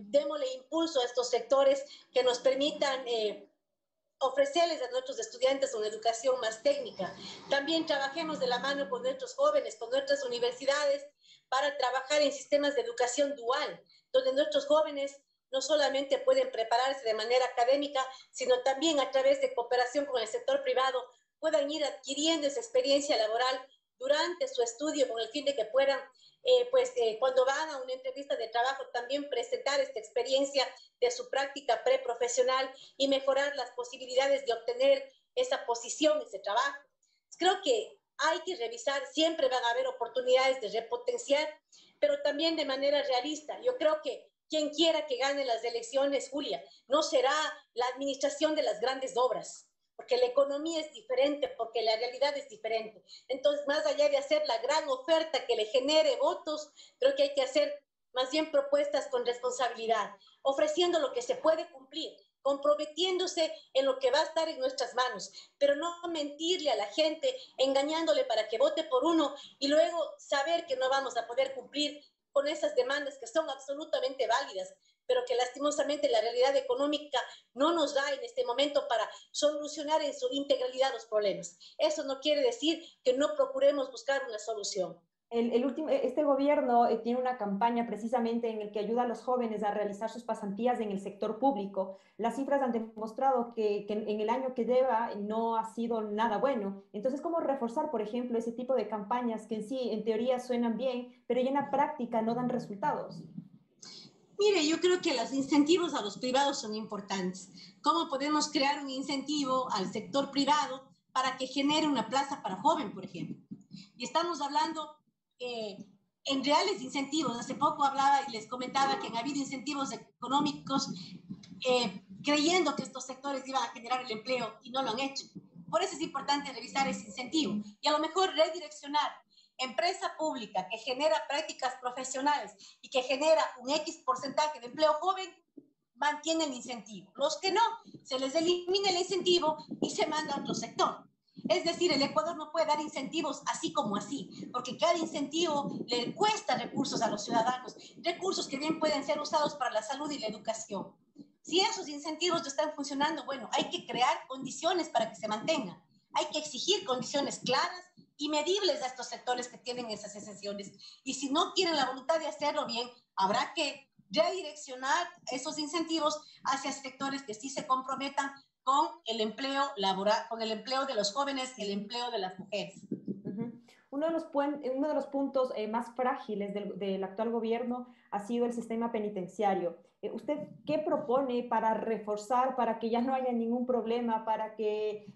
démosle impulso a estos sectores que nos permitan ofrecerles a nuestros estudiantes una educación más técnica. También trabajemos de la mano con nuestros jóvenes, con nuestras universidades, para trabajar en sistemas de educación dual, donde nuestros jóvenes no solamente pueden prepararse de manera académica, sino también a través de cooperación con el sector privado, puedan ir adquiriendo esa experiencia laboral durante su estudio con el fin de que puedan, cuando van a una entrevista de trabajo, también presentar esta experiencia de su práctica preprofesional y mejorar las posibilidades de obtener esa posición, ese trabajo. Creo que hay que revisar, siempre van a haber oportunidades de repotenciar, pero también de manera realista. Yo creo que quien quiera que gane las elecciones, Julia, no será la administración de las grandes obras, porque la economía es diferente, porque la realidad es diferente. Entonces, más allá de hacer la gran oferta que le genere votos, creo que hay que hacer más bien propuestas con responsabilidad, ofreciendo lo que se puede cumplir. comprometiéndose en lo que va a estar en nuestras manos, pero no mentirle a la gente, engañándole para que vote por uno y luego saber que no vamos a poder cumplir con esas demandas que son absolutamente válidas, pero que lastimosamente la realidad económica no nos da en este momento para solucionar en su integralidad los problemas. Eso no quiere decir que no procuremos buscar una solución. Este gobierno tiene una campaña precisamente en el que ayuda a los jóvenes a realizar sus pasantías en el sector público. Las cifras han demostrado que en el año que lleva no ha sido nada bueno. Entonces, ¿cómo reforzar, por ejemplo, ese tipo de campañas que en sí, en teoría, suenan bien, pero ya en la práctica no dan resultados? Mire, yo creo que los incentivos a los privados son importantes. ¿Cómo podemos crear un incentivo al sector privado para que genere una plaza para joven, por ejemplo? Y estamos hablando en reales incentivos. Hace poco hablaba y les comentaba que han habido incentivos económicos creyendo que estos sectores iban a generar el empleo y no lo han hecho. Por eso es importante revisar ese incentivo y a lo mejor redireccionar empresa pública que genera prácticas profesionales y que genera un X porcentaje de empleo joven, mantiene el incentivo. Los que no, se les elimina el incentivo y se manda a otro sector. Es decir, el Ecuador no puede dar incentivos así como así, porque cada incentivo le cuesta recursos a los ciudadanos, recursos que bien pueden ser usados para la salud y la educación. Si esos incentivos no están funcionando, bueno, hay que crear condiciones para que se mantengan. Hay que exigir condiciones claras y medibles a estos sectores que tienen esas exenciones. Y si no tienen la voluntad de hacerlo bien, habrá que redireccionar esos incentivos hacia sectores que sí se comprometan con el empleo laboral, con el empleo de los jóvenes, el empleo de las mujeres. Uno de los puntos más frágiles del actual gobierno ha sido el sistema penitenciario. ¿Usted qué propone para reforzar, para que ya no haya ningún problema, para que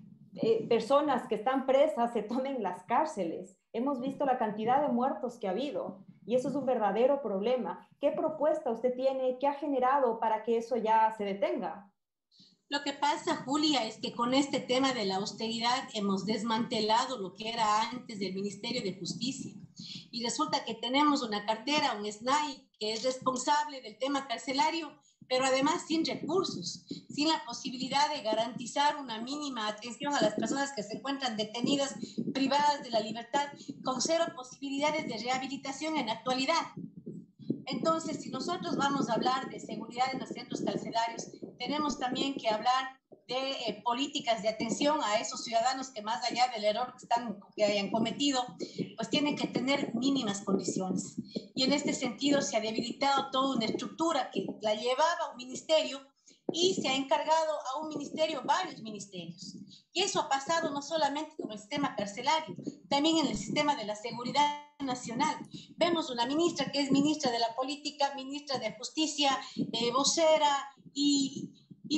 personas que están presas se tomen las cárceles? Hemos visto la cantidad de muertos que ha habido y eso es un verdadero problema. ¿Qué propuesta usted tiene? ¿Qué ha generado para que eso ya se detenga? Lo que pasa, Julia, es que con este tema de la austeridad hemos desmantelado lo que era antes del Ministerio de Justicia. Y resulta que tenemos una cartera, un SNAI, que es responsable del tema carcelario, pero además sin recursos, sin la posibilidad de garantizar una mínima atención a las personas que se encuentran detenidas, privadas de la libertad, con cero posibilidades de rehabilitación en la actualidad. Entonces, si nosotros vamos a hablar de seguridad en los centros carcelarios, tenemos también que hablar de políticas de atención a esos ciudadanos que más allá del error que hayan cometido, pues tienen que tener mínimas condiciones. Y en este sentido se ha debilitado toda una estructura que la llevaba a un ministerio y se ha encargado a un ministerio varios ministerios. Y eso ha pasado no solamente con el sistema carcelario, también en el sistema de la seguridad nacional. Vemos una ministra que es ministra de la política, ministra de justicia, vocera, y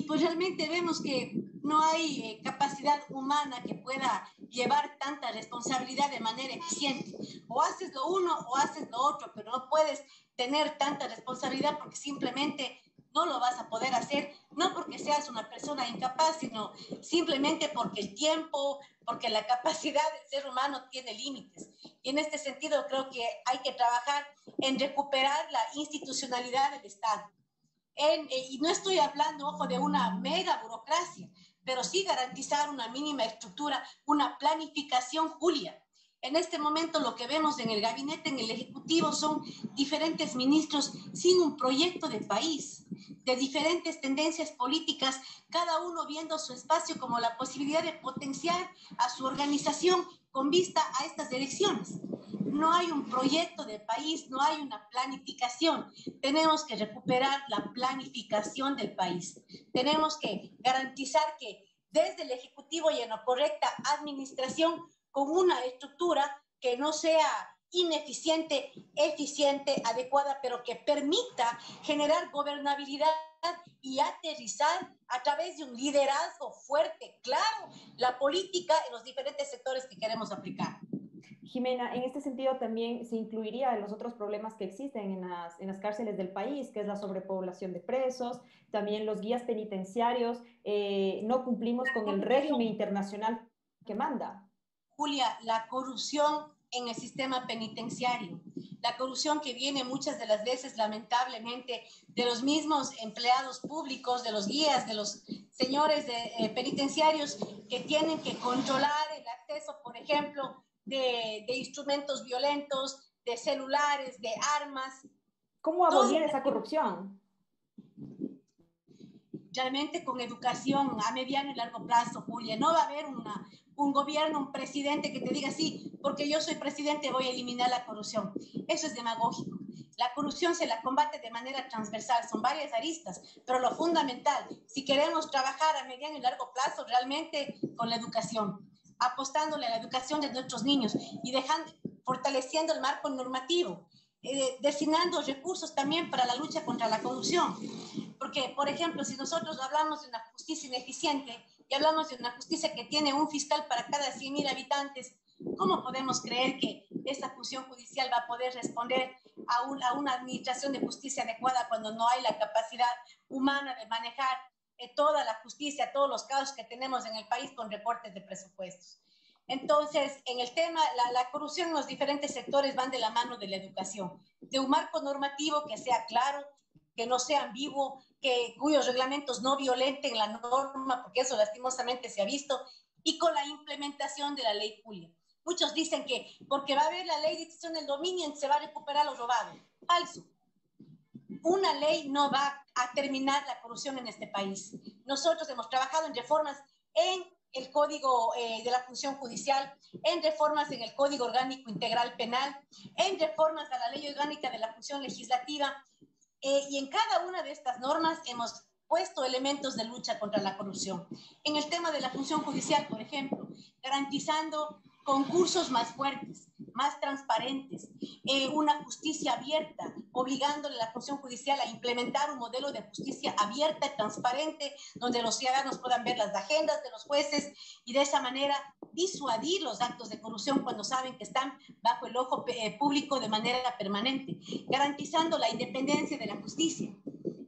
pues realmente vemos que no hay capacidad humana que pueda llevar tanta responsabilidad de manera eficiente. O haces lo uno o haces lo otro, pero no puedes tener tanta responsabilidad porque simplemente no lo vas a poder hacer, no porque seas una persona incapaz, sino simplemente porque el tiempo, porque la capacidad del ser humano tiene límites. Y en este sentido creo que hay que trabajar en recuperar la institucionalidad del Estado. Y no estoy hablando, ojo, de una mega burocracia, pero sí garantizar una mínima estructura, una planificación, Julia. En este momento lo que vemos en el gabinete, en el Ejecutivo, son diferentes ministros sin un proyecto de país, de diferentes tendencias políticas, cada uno viendo su espacio como la posibilidad de potenciar a su organización con vista a estas elecciones. No hay un proyecto de país, no hay una planificación. Tenemos que recuperar la planificación del país. Tenemos que garantizar que desde el Ejecutivo y en la correcta administración, con una estructura que no sea ineficiente, eficiente, adecuada, pero que permita generar gobernabilidad y aterrizar a través de un liderazgo fuerte, claro, la política en los diferentes sectores que queremos aplicar. Jimena, en este sentido también se incluiría en los otros problemas que existen en las cárceles del país, que es la sobrepoblación de presos, también los guías penitenciarios, no cumplimos con el régimen internacional que manda. Julia, la corrupción en el sistema penitenciario, la corrupción que viene muchas de las veces, lamentablemente, de los mismos empleados públicos, de los guías, de los señores penitenciarios que tienen que controlar el acceso, por ejemplo, de instrumentos violentos, de celulares, de armas. ¿Cómo abolir esa corrupción? Realmente con educación a mediano y largo plazo, Julia. No va a haber un gobierno, un presidente que te diga, sí, porque yo soy presidente voy a eliminar la corrupción. Eso es demagógico. La corrupción se la combate de manera transversal, son varias aristas, pero lo fundamental, si queremos trabajar a mediano y largo plazo, realmente con la educación, apostándole a la educación de nuestros niños y fortaleciendo el marco normativo, destinando recursos también para la lucha contra la corrupción. Porque, por ejemplo, si nosotros hablamos de una justicia ineficiente y hablamos de una justicia que tiene un fiscal para cada 100.000 habitantes, ¿cómo podemos creer que esa función judicial va a poder responder a una administración de justicia adecuada cuando no hay la capacidad humana de manejar toda la justicia, todos los casos que tenemos en el país con recortes de presupuestos? Entonces, en el tema, la corrupción en los diferentes sectores van de la mano de la educación, de un marco normativo que sea claro, que no sea ambiguo, cuyos reglamentos no violenten la norma, porque eso lastimosamente se ha visto, y con la implementación de la ley Julia. Muchos dicen que porque va a haber la ley de extinción del dominio se va a recuperar lo robado. Falso. Una ley no va a terminar la corrupción en este país. Nosotros hemos trabajado en reformas en el Código de la Función Judicial, en reformas en el Código Orgánico Integral Penal, en reformas a la Ley Orgánica de la Función Legislativa, y en cada una de estas normas hemos puesto elementos de lucha contra la corrupción. En el tema de la función judicial, por ejemplo, garantizando concursos más fuertes, más transparentes, una justicia abierta, obligándole a la función judicial a implementar un modelo de justicia abierta y transparente, donde los ciudadanos puedan ver las agendas de los jueces y de esa manera disuadir los actos de corrupción cuando saben que están bajo el ojo público de manera permanente, garantizando la independencia de la justicia.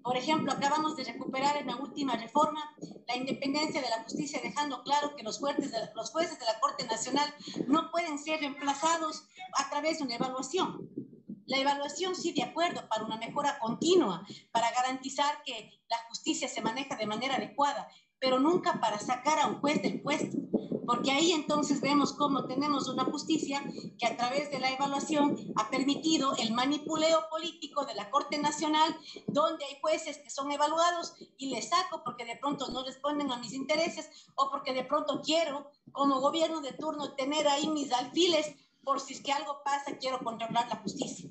Por ejemplo, acabamos de recuperar en la última reforma la independencia de la justicia, dejando claro que los jueces de la Corte Nacional no pueden ser reemplazados a través de una evaluación. La evaluación sí, de acuerdo, para una mejora continua, para garantizar que la justicia se maneja de manera adecuada, pero nunca para sacar a un juez del puesto, porque ahí entonces vemos cómo tenemos una justicia que a través de la evaluación ha permitido el manipuleo político de la Corte Nacional, donde hay jueces que son evaluados y les saco porque de pronto no responden a mis intereses o porque de pronto quiero, como gobierno de turno, tener ahí mis alfiles por si es que algo pasa, quiero controlar la justicia.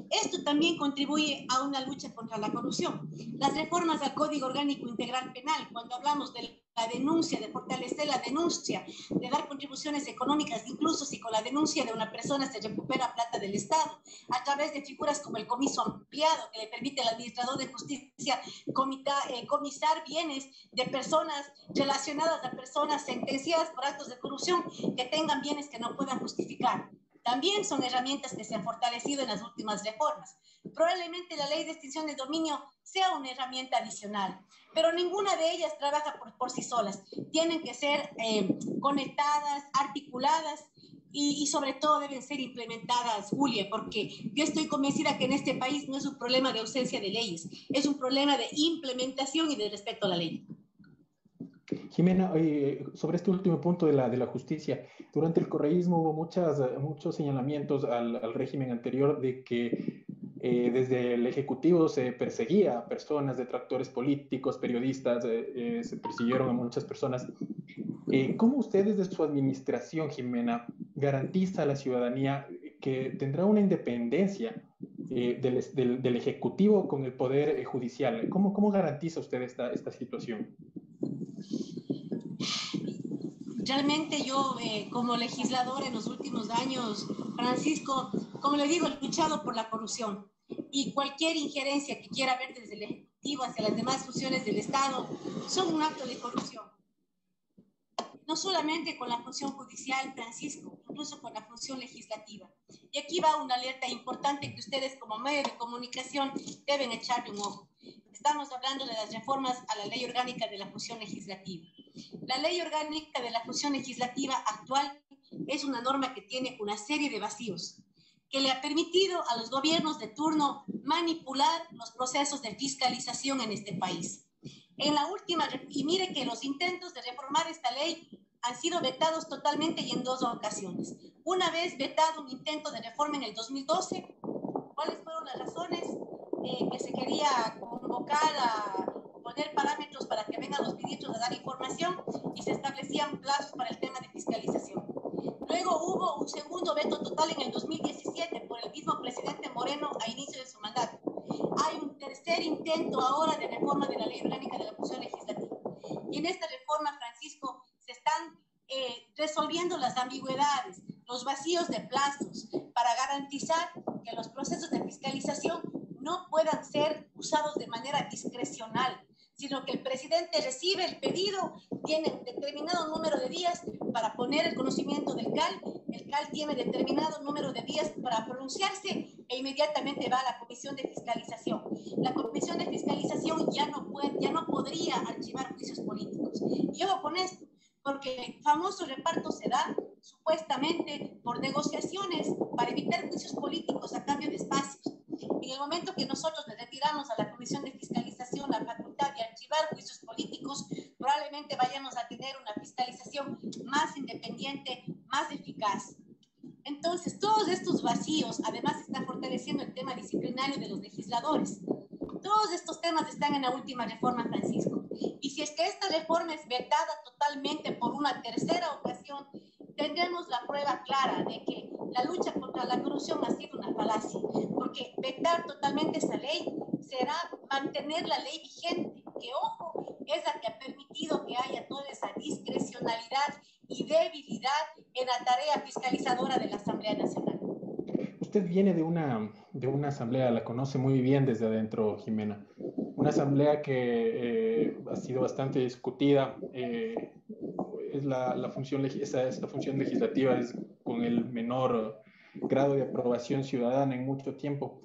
Esto también contribuye a una lucha contra la corrupción. Las reformas al Código Orgánico Integral Penal, cuando hablamos de la denuncia, de fortalecer la denuncia, de dar contribuciones económicas, incluso si con la denuncia de una persona se recupera plata del Estado, a través de figuras como el comiso ampliado, que le permite al administrador de justicia comisar bienes de personas relacionadas a personas sentenciadas por actos de corrupción que tengan bienes que no puedan justificar. También son herramientas que se han fortalecido en las últimas reformas. Probablemente la ley de extinción del dominio sea una herramienta adicional, pero ninguna de ellas trabaja por sí solas. Tienen que ser conectadas, articuladas y sobre todo deben ser implementadas, Julia, porque yo estoy convencida que en este país no es un problema de ausencia de leyes, es un problema de implementación y de respeto a la ley. Jimena, sobre este último punto de la justicia, durante el correísmo hubo muchos señalamientos al régimen anterior de que desde el Ejecutivo se perseguía a personas, detractores políticos, periodistas, se persiguieron a muchas personas. ¿Cómo usted desde su administración, Jimena, garantiza a la ciudadanía que tendrá una independencia del Ejecutivo con el Poder Judicial? ¿Cómo garantiza usted esta situación? Realmente yo, como legislador en los últimos años, Francisco, como le digo, he luchado por la corrupción y cualquier injerencia que quiera ver desde el Ejecutivo hacia las demás funciones del Estado son un acto de corrupción. No solamente con la función judicial, Francisco, incluso con la función legislativa. Y aquí va una alerta importante que ustedes como medio de comunicación deben echarle un ojo. Estamos hablando de las reformas a la Ley Orgánica de la Función Legislativa. La Ley Orgánica de la Función Legislativa actual es una norma que tiene una serie de vacíos, que le ha permitido a los gobiernos de turno manipular los procesos de fiscalización en este país. En la última, y mire que los intentos de reformar esta ley han sido vetados totalmente y en 2 ocasiones. Una vez vetado un intento de reforma en el 2012. ¿Cuáles fueron las razones? Que se quería convocar a poner parámetros para que vengan los ministros a dar información y se establecían plazos para el tema de fiscalización. Luego hubo un segundo veto total en el 2017 por el mismo presidente Moreno a inicio de su mandato. Hay un tercer intento ahora de reforma de la Ley Orgánica de la Función Legislativa. Y en esta reforma, Francisco, se están resolviendo las ambigüedades, los vacíos de plazos para garantizar que los procesos de fiscalización no puedan ser usados de manera discrecional, sino que el presidente recibe el pedido, tiene un determinado número de días para poner el conocimiento del CAL tiene determinado número de días para pronunciarse e inmediatamente va a la Comisión de Fiscalización. La Comisión de Fiscalización ya no podría archivar juicios políticos. Y ojo con esto, porque el famoso reparto se da supuestamente por negociaciones para evitar juicios políticos a cambio de espacios. En el momento que nosotros le retiramos a la Comisión de Fiscalización la facultad de archivar juicios políticos, probablemente vayamos a tener una fiscalización más independiente, más eficaz. Entonces, todos estos vacíos, además, están fortaleciendo el tema disciplinario de los legisladores. Todos estos temas están en la última reforma, Francisco. Y si es que esta reforma es vetada totalmente por una tercera ocasión, tendremos la prueba clara de que la lucha contra la corrupción ha sido una falacia, porque vetar totalmente esa ley será mantener la ley vigente, que, ojo, es la que ha permitido que haya toda esa discrecionalidad y debilidad en la tarea fiscalizadora de la Asamblea Nacional. Usted viene de una asamblea, la conoce muy bien desde adentro, Jimena. Una asamblea que ha sido bastante discutida. Es la función, esta función legislativa es con el menor grado de aprobación ciudadana en mucho tiempo.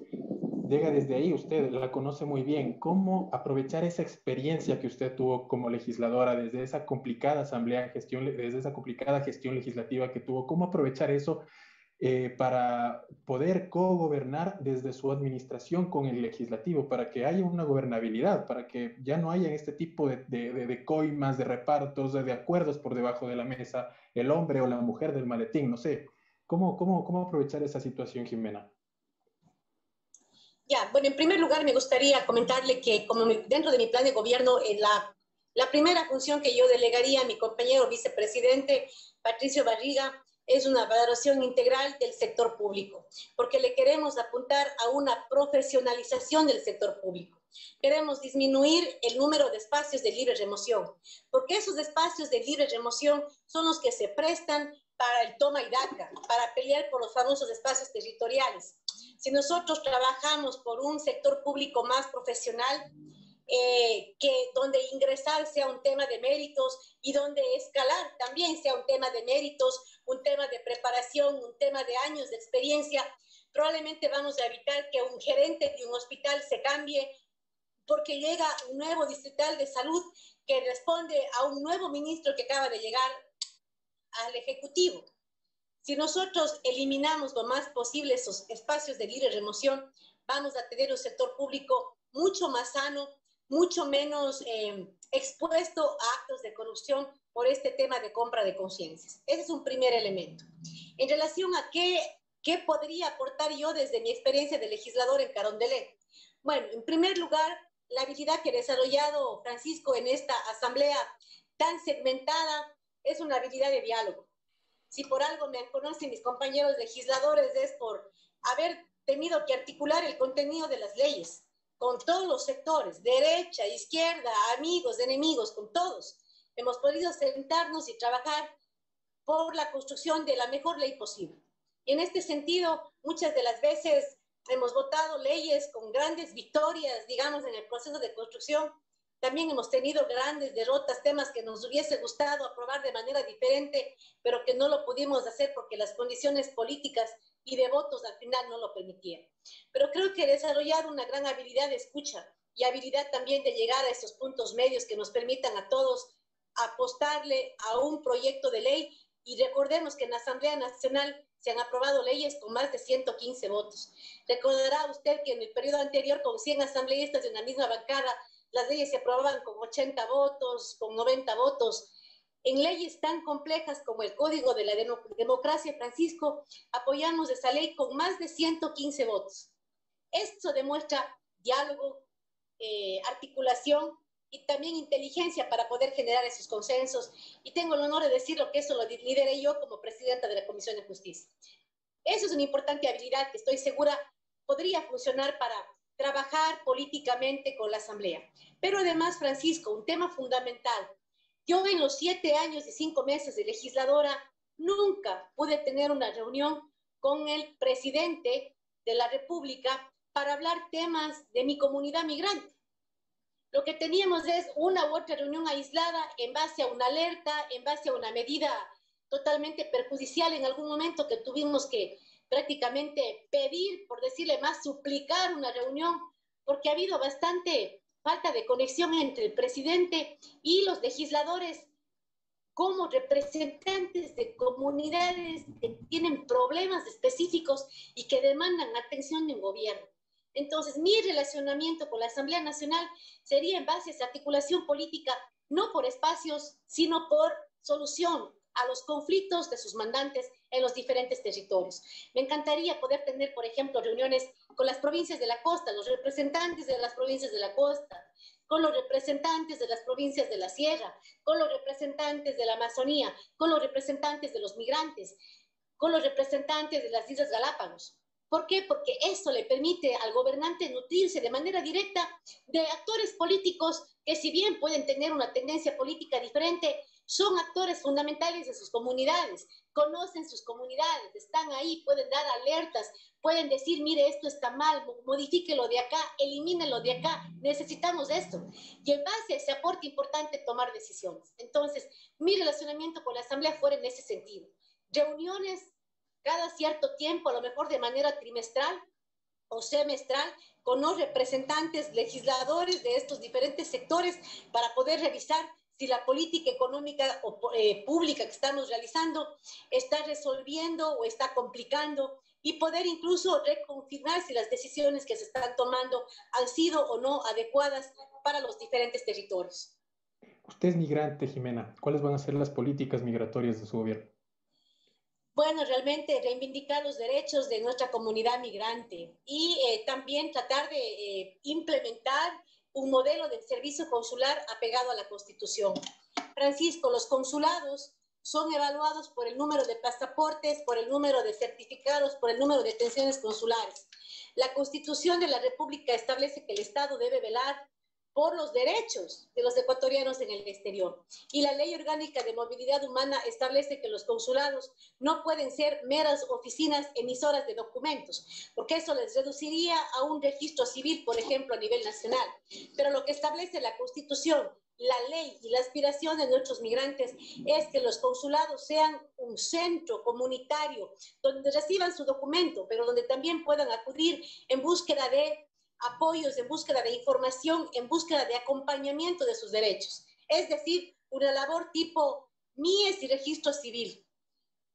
Llega desde ahí, usted la conoce muy bien. ¿Cómo aprovechar esa experiencia que usted tuvo como legisladora desde esa complicada desde esa complicada gestión legislativa que tuvo? ¿Cómo aprovechar eso para poder co-gobernar desde su administración con el legislativo, para que haya una gobernabilidad, para que ya no haya este tipo de coimas, de repartos, de acuerdos por debajo de la mesa, el hombre o la mujer del maletín, no sé? ¿Cómo aprovechar esa situación, Jimena? Ya, bueno, en primer lugar me gustaría comentarle que como dentro de mi plan de gobierno, la primera función que yo delegaría a mi compañero vicepresidente Patricio Barriga es una valoración integral del sector público, porque le queremos apuntar a una profesionalización del sector público. Queremos disminuir el número de espacios de libre remoción, porque esos espacios de libre remoción son los que se prestan para el toma y daca, para pelear por los famosos espacios territoriales. Si nosotros trabajamos por un sector público más profesional, donde ingresar sea un tema de méritos y donde escalar también sea un tema de méritos, un tema de preparación, un tema de años de experiencia, probablemente vamos a evitar que un gerente de un hospital se cambie porque llega un nuevo distrital de salud que responde a un nuevo ministro que acaba de llegar al Ejecutivo. Si nosotros eliminamos lo más posible esos espacios de libre remoción, vamos a tener un sector público mucho más sano, mucho menos expuesto a actos de corrupción por este tema de compra de conciencias. Ese es un primer elemento. En relación a qué podría aportar yo desde mi experiencia de legislador en Carondelet. Bueno, en primer lugar, la habilidad que he desarrollado, Francisco, en esta asamblea tan segmentada es una habilidad de diálogo. Si por algo me conocen mis compañeros legisladores es por haber tenido que articular el contenido de las leyes con todos los sectores, derecha, izquierda, amigos, enemigos, con todos. Hemos podido sentarnos y trabajar por la construcción de la mejor ley posible. Y en este sentido, muchas de las veces hemos votado leyes con grandes victorias, digamos, en el proceso de construcción. También hemos tenido grandes derrotas, temas que nos hubiese gustado aprobar de manera diferente, pero que no lo pudimos hacer porque las condiciones políticas y de votos al final no lo permitían. Pero creo que desarrollar una gran habilidad de escucha y habilidad también de llegar a esos puntos medios que nos permitan a todos apostarle a un proyecto de ley. Y recordemos que en la Asamblea Nacional se han aprobado leyes con más de 115 votos. Recordará usted que en el periodo anterior, con 100 asambleístas de una misma bancada, las leyes se aprobaban con 80 votos, con 90 votos. En leyes tan complejas como el Código de la Democracia, Francisco, apoyamos esa ley con más de 115 votos. Esto demuestra diálogo, articulación y también inteligencia para poder generar esos consensos. Y tengo el honor de decirlo que eso lo lideré yo como presidenta de la Comisión de Justicia. Eso es una importante habilidad que estoy segura podría funcionar para trabajar políticamente con la Asamblea. Pero además, Francisco, un tema fundamental. Yo en los 7 años y 5 meses de legisladora nunca pude tener una reunión con el presidente de la República para hablar temas de mi comunidad migrante. Lo que teníamos es una u otra reunión aislada en base a una alerta, en base a una medida totalmente perjudicial en algún momento que tuvimos que prácticamente pedir, por decirle más, suplicar una reunión, porque ha habido bastante falta de conexión entre el presidente y los legisladores como representantes de comunidades que tienen problemas específicos y que demandan atención del gobierno. Entonces, mi relacionamiento con la Asamblea Nacional sería en base a esa articulación política, no por espacios, sino por solución a los conflictos de sus mandantes en los diferentes territorios. Me encantaría poder tener, por ejemplo, reuniones con las provincias de la costa, los representantes de las provincias de la costa, con los representantes de las provincias de la sierra, con los representantes de la Amazonía, con los representantes de los migrantes, con los representantes de las Islas Galápagos. ¿Por qué? Porque eso le permite al gobernante nutrirse de manera directa de actores políticos que, si bien pueden tener una tendencia política diferente, son actores fundamentales de sus comunidades, conocen sus comunidades, están ahí, pueden dar alertas, pueden decir, mire, esto está mal, modifíquelo de acá, elimínelo de acá, necesitamos esto. Y en base a ese aporte importante, tomar decisiones. Entonces, mi relacionamiento con la Asamblea fue en ese sentido. Reuniones cada cierto tiempo, a lo mejor de manera trimestral o semestral, con los representantes legisladores de estos diferentes sectores para poder revisar si la política económica o pública que estamos realizando está resolviendo o está complicando y poder incluso reconfirmar si las decisiones que se están tomando han sido o no adecuadas para los diferentes territorios. Usted es migrante, Jimena. ¿Cuáles van a ser las políticas migratorias de su gobierno? Bueno, realmente reivindicar los derechos de nuestra comunidad migrante y también tratar de implementar un modelo de servicio consular apegado a la Constitución. Francisco, los consulados son evaluados por el número de pasaportes, por el número de certificados, por el número de atenciones consulares. La Constitución de la República establece que el Estado debe velar por los derechos de los ecuatorianos en el exterior. Y la Ley Orgánica de Movilidad Humana establece que los consulados no pueden ser meras oficinas emisoras de documentos, porque eso les reduciría a un registro civil, por ejemplo, a nivel nacional. Pero lo que establece la Constitución, la ley y la aspiración de nuestros migrantes es que los consulados sean un centro comunitario donde reciban su documento, pero donde también puedan acudir en búsqueda de apoyos, en búsqueda de información, en búsqueda de acompañamiento de sus derechos. Es decir, una labor tipo MIES y registro civil.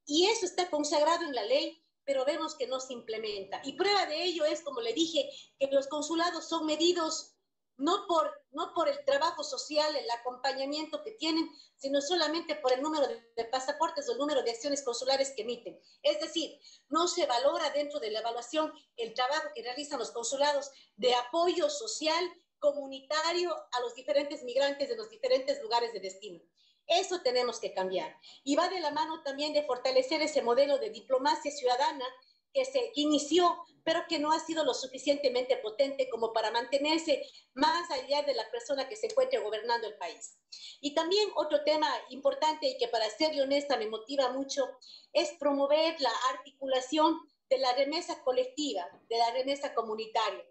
Y eso está consagrado en la ley, pero vemos que no se implementa. Y prueba de ello es, como le dije, que los consulados son medidos no por el trabajo social, el acompañamiento que tienen, sino solamente por el número de pasaportes o el número de acciones consulares que emiten. Es decir, no se valora dentro de la evaluación el trabajo que realizan los consulados de apoyo social, comunitario a los diferentes migrantes de los diferentes lugares de destino. Eso tenemos que cambiar. Y va de la mano también de fortalecer ese modelo de diplomacia ciudadana que inició, pero que no ha sido lo suficientemente potente como para mantenerse más allá de la persona que se encuentre gobernando el país. Y también otro tema importante y que, para serle honesta, me motiva mucho, es promover la articulación de la remesa colectiva, de la remesa comunitaria.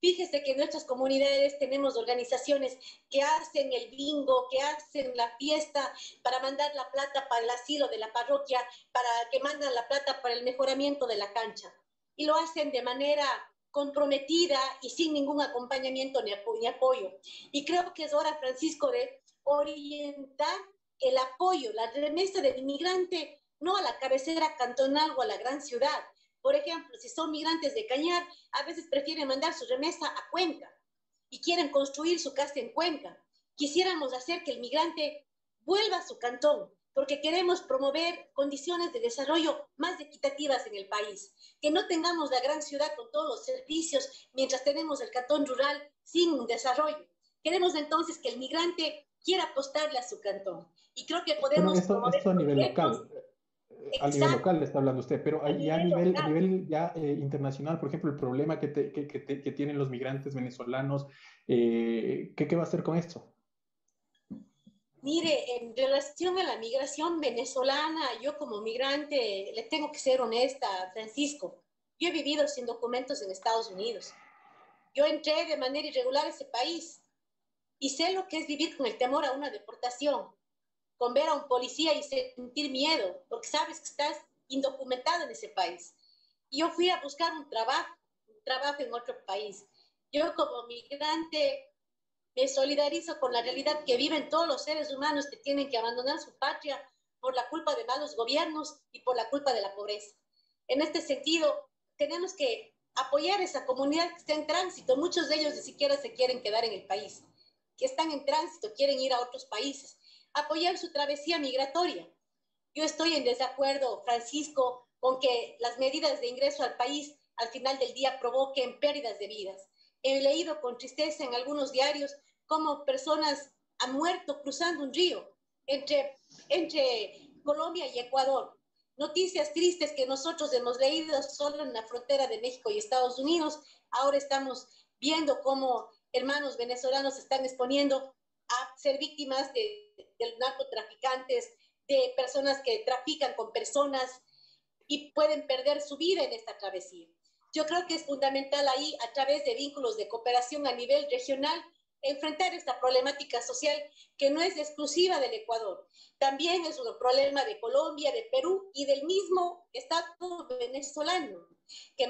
Fíjese que en nuestras comunidades tenemos organizaciones que hacen el bingo, que hacen la fiesta para mandar la plata para el asilo de la parroquia, para que mandan la plata para el mejoramiento de la cancha. Y lo hacen de manera comprometida y sin ningún acompañamiento ni apoyo. Y creo que es hora, Francisco, de orientar el apoyo, la remesa del inmigrante no a la cabecera cantonal o a la gran ciudad. Por ejemplo, si son migrantes de Cañar, a veces prefieren mandar su remesa a Cuenca y quieren construir su casa en Cuenca. Quisiéramos hacer que el migrante vuelva a su cantón, porque queremos promover condiciones de desarrollo más equitativas en el país, que no tengamos la gran ciudad con todos los servicios mientras tenemos el cantón rural sin desarrollo. Queremos entonces que el migrante quiera apostarle a su cantón y creo que Bueno, podemos promover esto a nivel proyectos. local. A nivel Exacto, local está hablando usted, pero a ya nivel local. a nivel ya internacional, por ejemplo, el problema que tienen los migrantes venezolanos, ¿qué va a hacer con esto? Mire, en relación a la migración venezolana, yo como migrante, le tengo que ser honesta, Francisco. Yo he vivido sin documentos en Estados Unidos. Yo entré de manera irregular a ese país y sé lo que es vivir con el temor a una deportación, con ver a un policía y sentir miedo, porque sabes que estás indocumentado en ese país. Y yo fui a buscar un trabajo en otro país. Yo como migrante me solidarizo con la realidad que viven todos los seres humanos que tienen que abandonar su patria por la culpa de malos gobiernos y por la culpa de la pobreza. En este sentido, tenemos que apoyar a esa comunidad que está en tránsito. Muchos de ellos ni siquiera se quieren quedar en el país, que están en tránsito, quieren ir a otros países. Apoyar su travesía migratoria. Yo estoy en desacuerdo, Francisco, con que las medidas de ingreso al país al final del día provoquen pérdidas de vidas. He leído con tristeza en algunos diarios cómo personas han muerto cruzando un río entre Colombia y Ecuador. Noticias tristes que nosotros hemos leído solo en la frontera de México y Estados Unidos. Ahora estamos viendo cómo hermanos venezolanos se están exponiendo a ser víctimas de narcotraficantes, de personas que trafican con personas y pueden perder su vida en esta travesía. Yo creo que es fundamental ahí, a través de vínculos de cooperación a nivel regional, enfrentar esta problemática social que no es exclusiva del Ecuador. También es un problema de Colombia, de Perú y del mismo Estado venezolano, que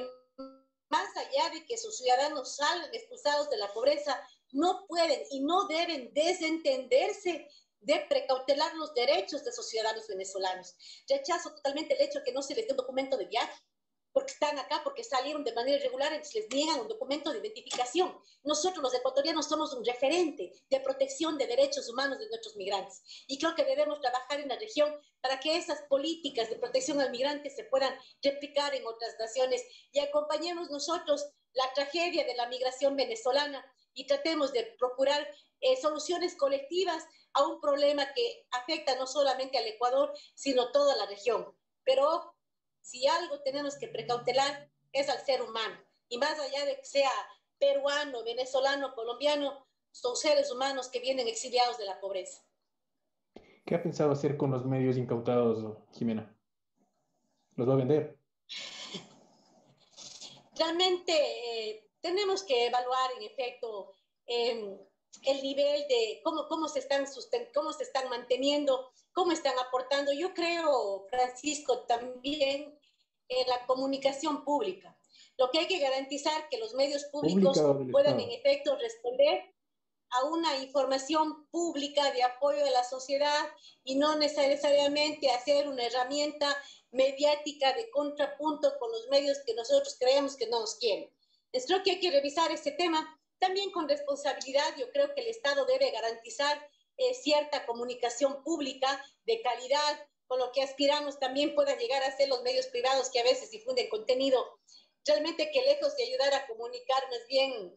más allá de que sus ciudadanos salgan expulsados de la pobreza, no pueden y no deben desentenderse de precautelar los derechos de sus ciudadanos venezolanos. Rechazo totalmente el hecho de que no se les dé un documento de viaje, porque están acá, porque salieron de manera irregular, entonces les niegan un documento de identificación. Nosotros los ecuatorianos somos un referente de protección de derechos humanos de nuestros migrantes y creo que debemos trabajar en la región para que esas políticas de protección al migrante se puedan replicar en otras naciones y acompañemos nosotros la tragedia de la migración venezolana y tratemos de procurar soluciones colectivas a un problema que afecta no solamente al Ecuador, sino toda la región. Pero si algo tenemos que precautelar es al ser humano. Y más allá de que sea peruano, venezolano, colombiano, son seres humanos que vienen exiliados de la pobreza. ¿Qué ha pensado hacer con los medios incautados, Jimena? ¿Los va a vender? Realmente tenemos que evaluar, en efecto, el nivel de cómo se están manteniendo, cómo están aportando. Yo creo, Francisco, también en la comunicación pública. Lo que hay que garantizar que los medios ¿Pública públicos o del puedan, en Estado? efecto, responder a una información pública de apoyo a la sociedad y no necesariamente hacer una herramienta mediática de contrapunto con los medios que nosotros creemos que no nos quieren. Entonces creo que hay que revisar este tema también con responsabilidad. Yo creo que el Estado debe garantizar cierta comunicación pública de calidad, con lo que aspiramos también pueda llegar a ser los medios privados que a veces difunden contenido realmente que lejos de ayudar a comunicar más bien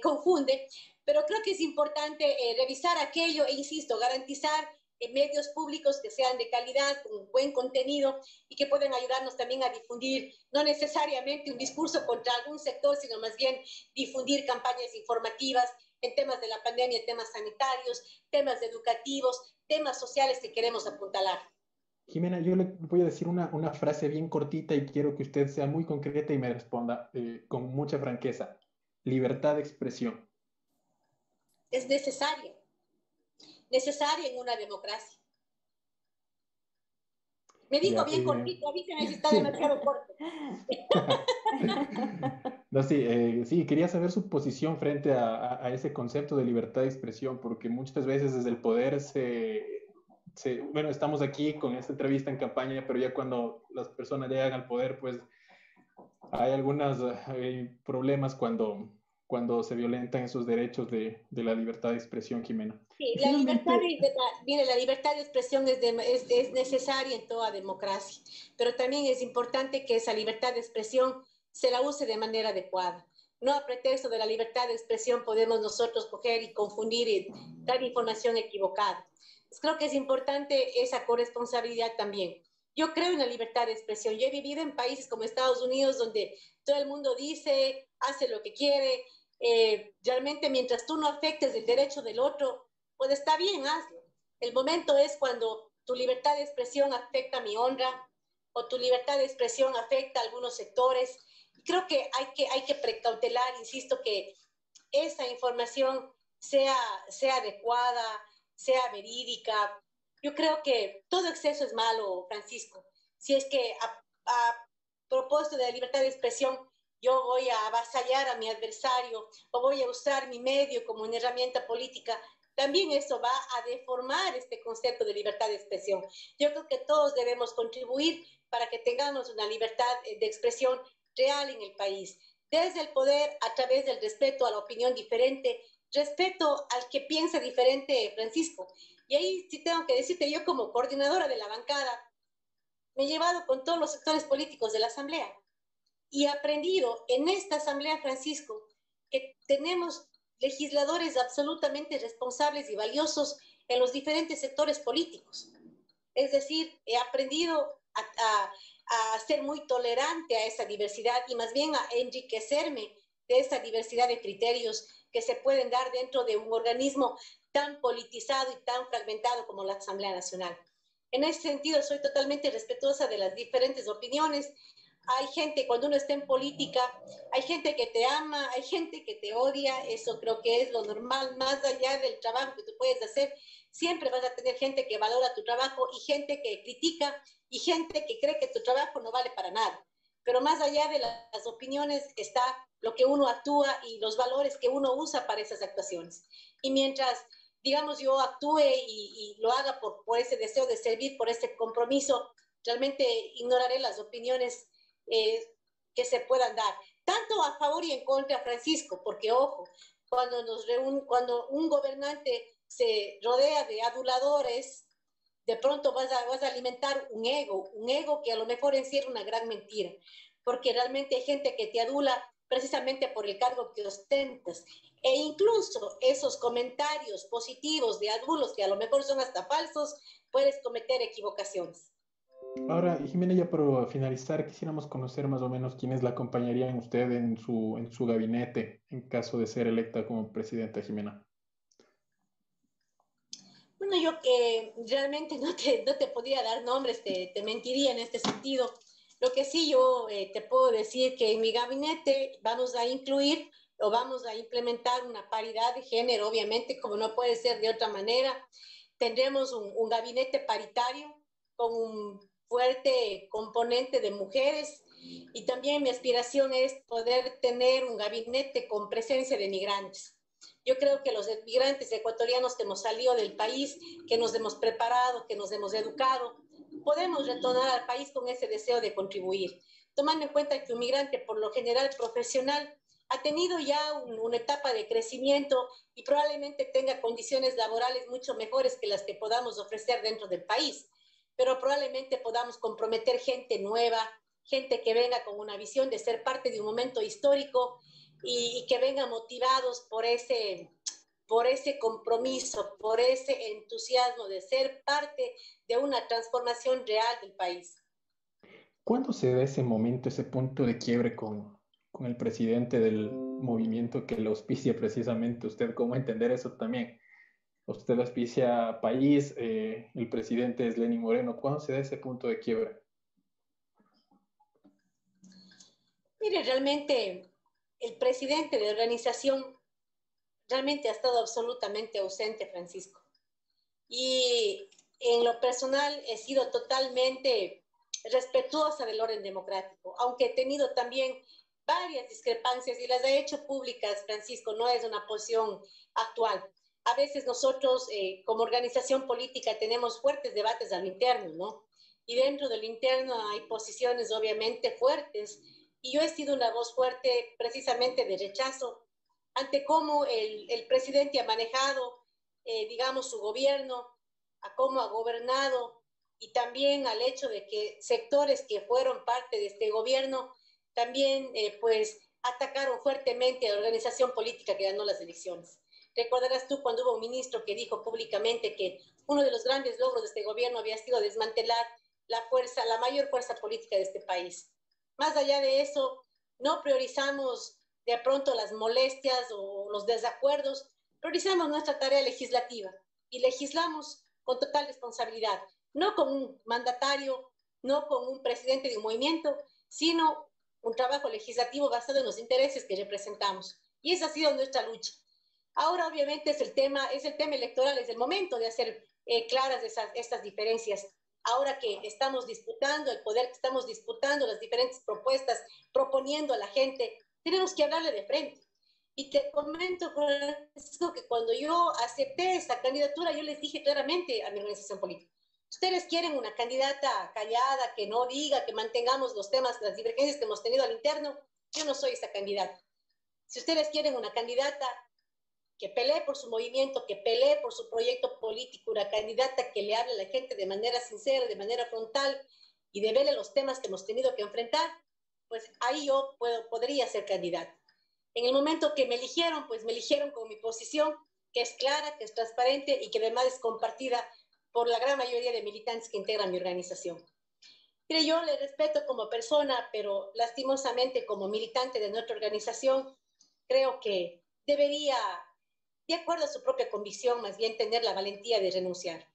confunde, pero creo que es importante revisar aquello e, insisto, garantizar medios públicos que sean de calidad, con buen contenido y que puedan ayudarnos también a difundir, no necesariamente un discurso contra algún sector, sino más bien difundir campañas informativas en temas de la pandemia, temas sanitarios, temas educativos, temas sociales que queremos apuntalar. Jimena, yo le voy a decir una frase bien cortita y quiero que usted sea muy concreta y me responda con mucha franqueza. Libertad de expresión. Es necesaria en una democracia. Me dijo Ya, bien cortito, avíseme si está sí. demasiado corto. No, sí, quería saber su posición frente a ese concepto de libertad de expresión, porque muchas veces desde el poder sí, bueno, estamos aquí con esta entrevista en campaña, pero ya cuando las personas llegan al poder, pues hay algunos problemas cuando se violentan esos derechos de la libertad de expresión, Jimena. Sí, Y la libertad finalmente, mire, la libertad de expresión es necesaria en toda democracia, pero también es importante que esa libertad de expresión se la use de manera adecuada. No a pretexto de la libertad de expresión podemos nosotros coger y confundir y dar información equivocada. Creo que es importante esa corresponsabilidad también. Yo creo en la libertad de expresión. Yo he vivido en países como Estados Unidos donde todo el mundo dice, hace lo que quiere. Realmente mientras tú no afectes el derecho del otro, pues está bien, hazlo. El momento es cuando tu libertad de expresión afecta mi honra o tu libertad de expresión afecta a algunos sectores. Creo que hay que precautelar, insisto, que esa información sea adecuada, sea verídica. Yo creo que todo exceso es malo, Francisco. Si es que a propósito de la libertad de expresión yo voy a avasallar a mi adversario o voy a usar mi medio como una herramienta política, también eso va a deformar este concepto de libertad de expresión. Yo creo que todos debemos contribuir para que tengamos una libertad de expresión real en el país, desde el poder, a través del respeto a la opinión diferente, respeto al que piensa diferente, Francisco. Y ahí sí tengo que decirte, yo como coordinadora de la bancada, me he llevado con todos los sectores políticos de la Asamblea y he aprendido en esta Asamblea, Francisco, que tenemos legisladores absolutamente responsables y valiosos en los diferentes sectores políticos. Es decir, he aprendido a ser muy tolerante a esa diversidad y más bien a enriquecerme de esa diversidad de criterios que se pueden dar dentro de un organismo tan politizado y tan fragmentado como la Asamblea Nacional. En ese sentido, soy totalmente respetuosa de las diferentes opiniones. Hay gente, cuando uno está en política, hay gente que te ama, hay gente que te odia, eso creo que es lo normal, más allá del trabajo que tú puedes hacer, siempre vas a tener gente que valora tu trabajo y gente que critica y gente que cree que tu trabajo no vale para nada. Pero más allá de las opiniones está lo que uno actúa y los valores que uno usa para esas actuaciones. Y mientras, digamos, yo actúe y lo haga por ese deseo de servir, por ese compromiso, realmente ignoraré las opiniones que se puedan dar, tanto a favor y en contra, Francisco, porque ojo, cuando un gobernante se rodea de aduladores, de pronto vas a alimentar un ego que a lo mejor encierra una gran mentira, porque realmente hay gente que te adula precisamente por el cargo que ostentas. E incluso esos comentarios positivos de adulos que a lo mejor son hasta falsos, puedes cometer equivocaciones. ahora, Jimena, ya para finalizar, quisiéramos conocer más o menos quiénes la acompañarían usted en su gabinete en caso de ser electa como presidenta, Jimena. Bueno, yo que realmente no te podría dar nombres, te mentiría en este sentido. Lo que sí yo te puedo decir que en mi gabinete vamos a incluir o vamos a implementar una paridad de género, obviamente, como no puede ser de otra manera. Tendremos un gabinete paritario con un fuerte componente de mujeres y también mi aspiración es poder tener un gabinete con presencia de migrantes. Yo creo que los migrantes ecuatorianos que hemos salido del país, que nos hemos preparado, que nos hemos educado, podemos retornar al país con ese deseo de contribuir, tomando en cuenta que un migrante, por lo general profesional, ha tenido ya una etapa de crecimiento y probablemente tenga condiciones laborales mucho mejores que las que podamos ofrecer dentro del país, pero probablemente podamos comprometer gente nueva, gente que venga con una visión de ser parte de un momento histórico y que vengan motivados por ese compromiso, por ese entusiasmo de ser parte de una transformación real del país. ¿Cuándo se da ese momento, ese punto de quiebre con el presidente del movimiento que lo auspicia precisamente? ¿Usted cómo entender eso también? Usted auspicia país, el presidente es Lenín Moreno. ¿Cuándo se da ese punto de quiebre? Mire, realmente el presidente de la organización realmente ha estado absolutamente ausente, Francisco. Y en lo personal he sido totalmente respetuosa del orden democrático, aunque he tenido también varias discrepancias y las he hecho públicas, Francisco, no es una posición actual. a veces nosotros como organización política tenemos fuertes debates a lo interno, ¿no? Y dentro del interno hay posiciones obviamente fuertes. Y yo he sido una voz fuerte precisamente de rechazo ante cómo el presidente ha manejado, digamos, su gobierno, a cómo ha gobernado y también al hecho de que sectores que fueron parte de este gobierno también, pues, atacaron fuertemente a la organización política que ganó las elecciones. Recordarás tú cuando hubo un ministro que dijo públicamente que uno de los grandes logros de este gobierno había sido desmantelar la mayor fuerza política de este país. Más allá de eso, no priorizamos de pronto las molestias o los desacuerdos, priorizamos nuestra tarea legislativa y legislamos con total responsabilidad, no con un mandatario, no con un presidente de un movimiento, sino un trabajo legislativo basado en los intereses que representamos. Y esa ha sido nuestra lucha. Ahora obviamente es el tema electoral, es el momento de hacer claras estas diferencias. Ahora que estamos disputando el poder, que estamos disputando las diferentes propuestas, proponiendo a la gente, tenemos que hablarle de frente. Y te comento, Francisco, que cuando yo acepté esta candidatura, yo les dije claramente a mi organización política, ustedes quieren una candidata callada, que no diga, que mantengamos los temas, las divergencias que hemos tenido al interno, yo no soy esa candidata. Si ustedes quieren una candidata que pelee por su movimiento, que pelee por su proyecto político, una candidata que le hable a la gente de manera sincera, de manera frontal y devele los temas que hemos tenido que enfrentar, pues ahí yo podría ser candidata. En el momento que me eligieron, pues me eligieron con mi posición, que es clara, que es transparente y que además es compartida por la gran mayoría de militantes que integran mi organización. Mire, yo le respeto como persona, pero lastimosamente como militante de nuestra organización, creo que debería, de acuerdo a su propia convicción, más bien tener la valentía de renunciar.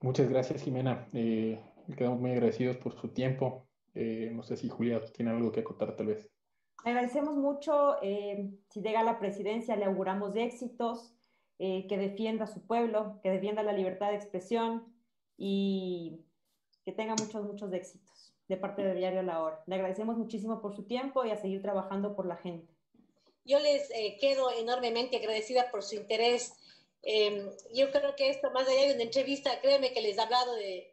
Muchas gracias, Jimena. Quedamos muy agradecidos por su tiempo. No sé si Julia tiene algo que acotar, tal vez. Le agradecemos mucho. Si llega a la presidencia, le auguramos éxitos, que defienda a su pueblo, que defienda la libertad de expresión y que tenga muchos, muchos éxitos de parte de Diario La Hora. Le agradecemos muchísimo por su tiempo y a seguir trabajando por la gente. Yo les quedo enormemente agradecida por su interés. Yo creo que esto, más allá de una entrevista, créeme que les he hablado de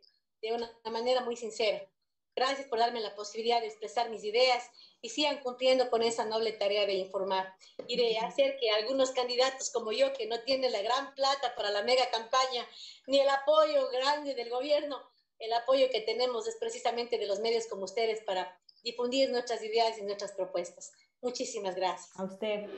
una manera muy sincera. Gracias por darme la posibilidad de expresar mis ideas y sigan cumpliendo con esa noble tarea de informar y de hacer que algunos candidatos como yo, que no tienen la gran plata para la mega campaña, ni el apoyo grande del gobierno, el apoyo que tenemos es precisamente de los medios como ustedes para difundir nuestras ideas y nuestras propuestas. Muchísimas gracias. A usted.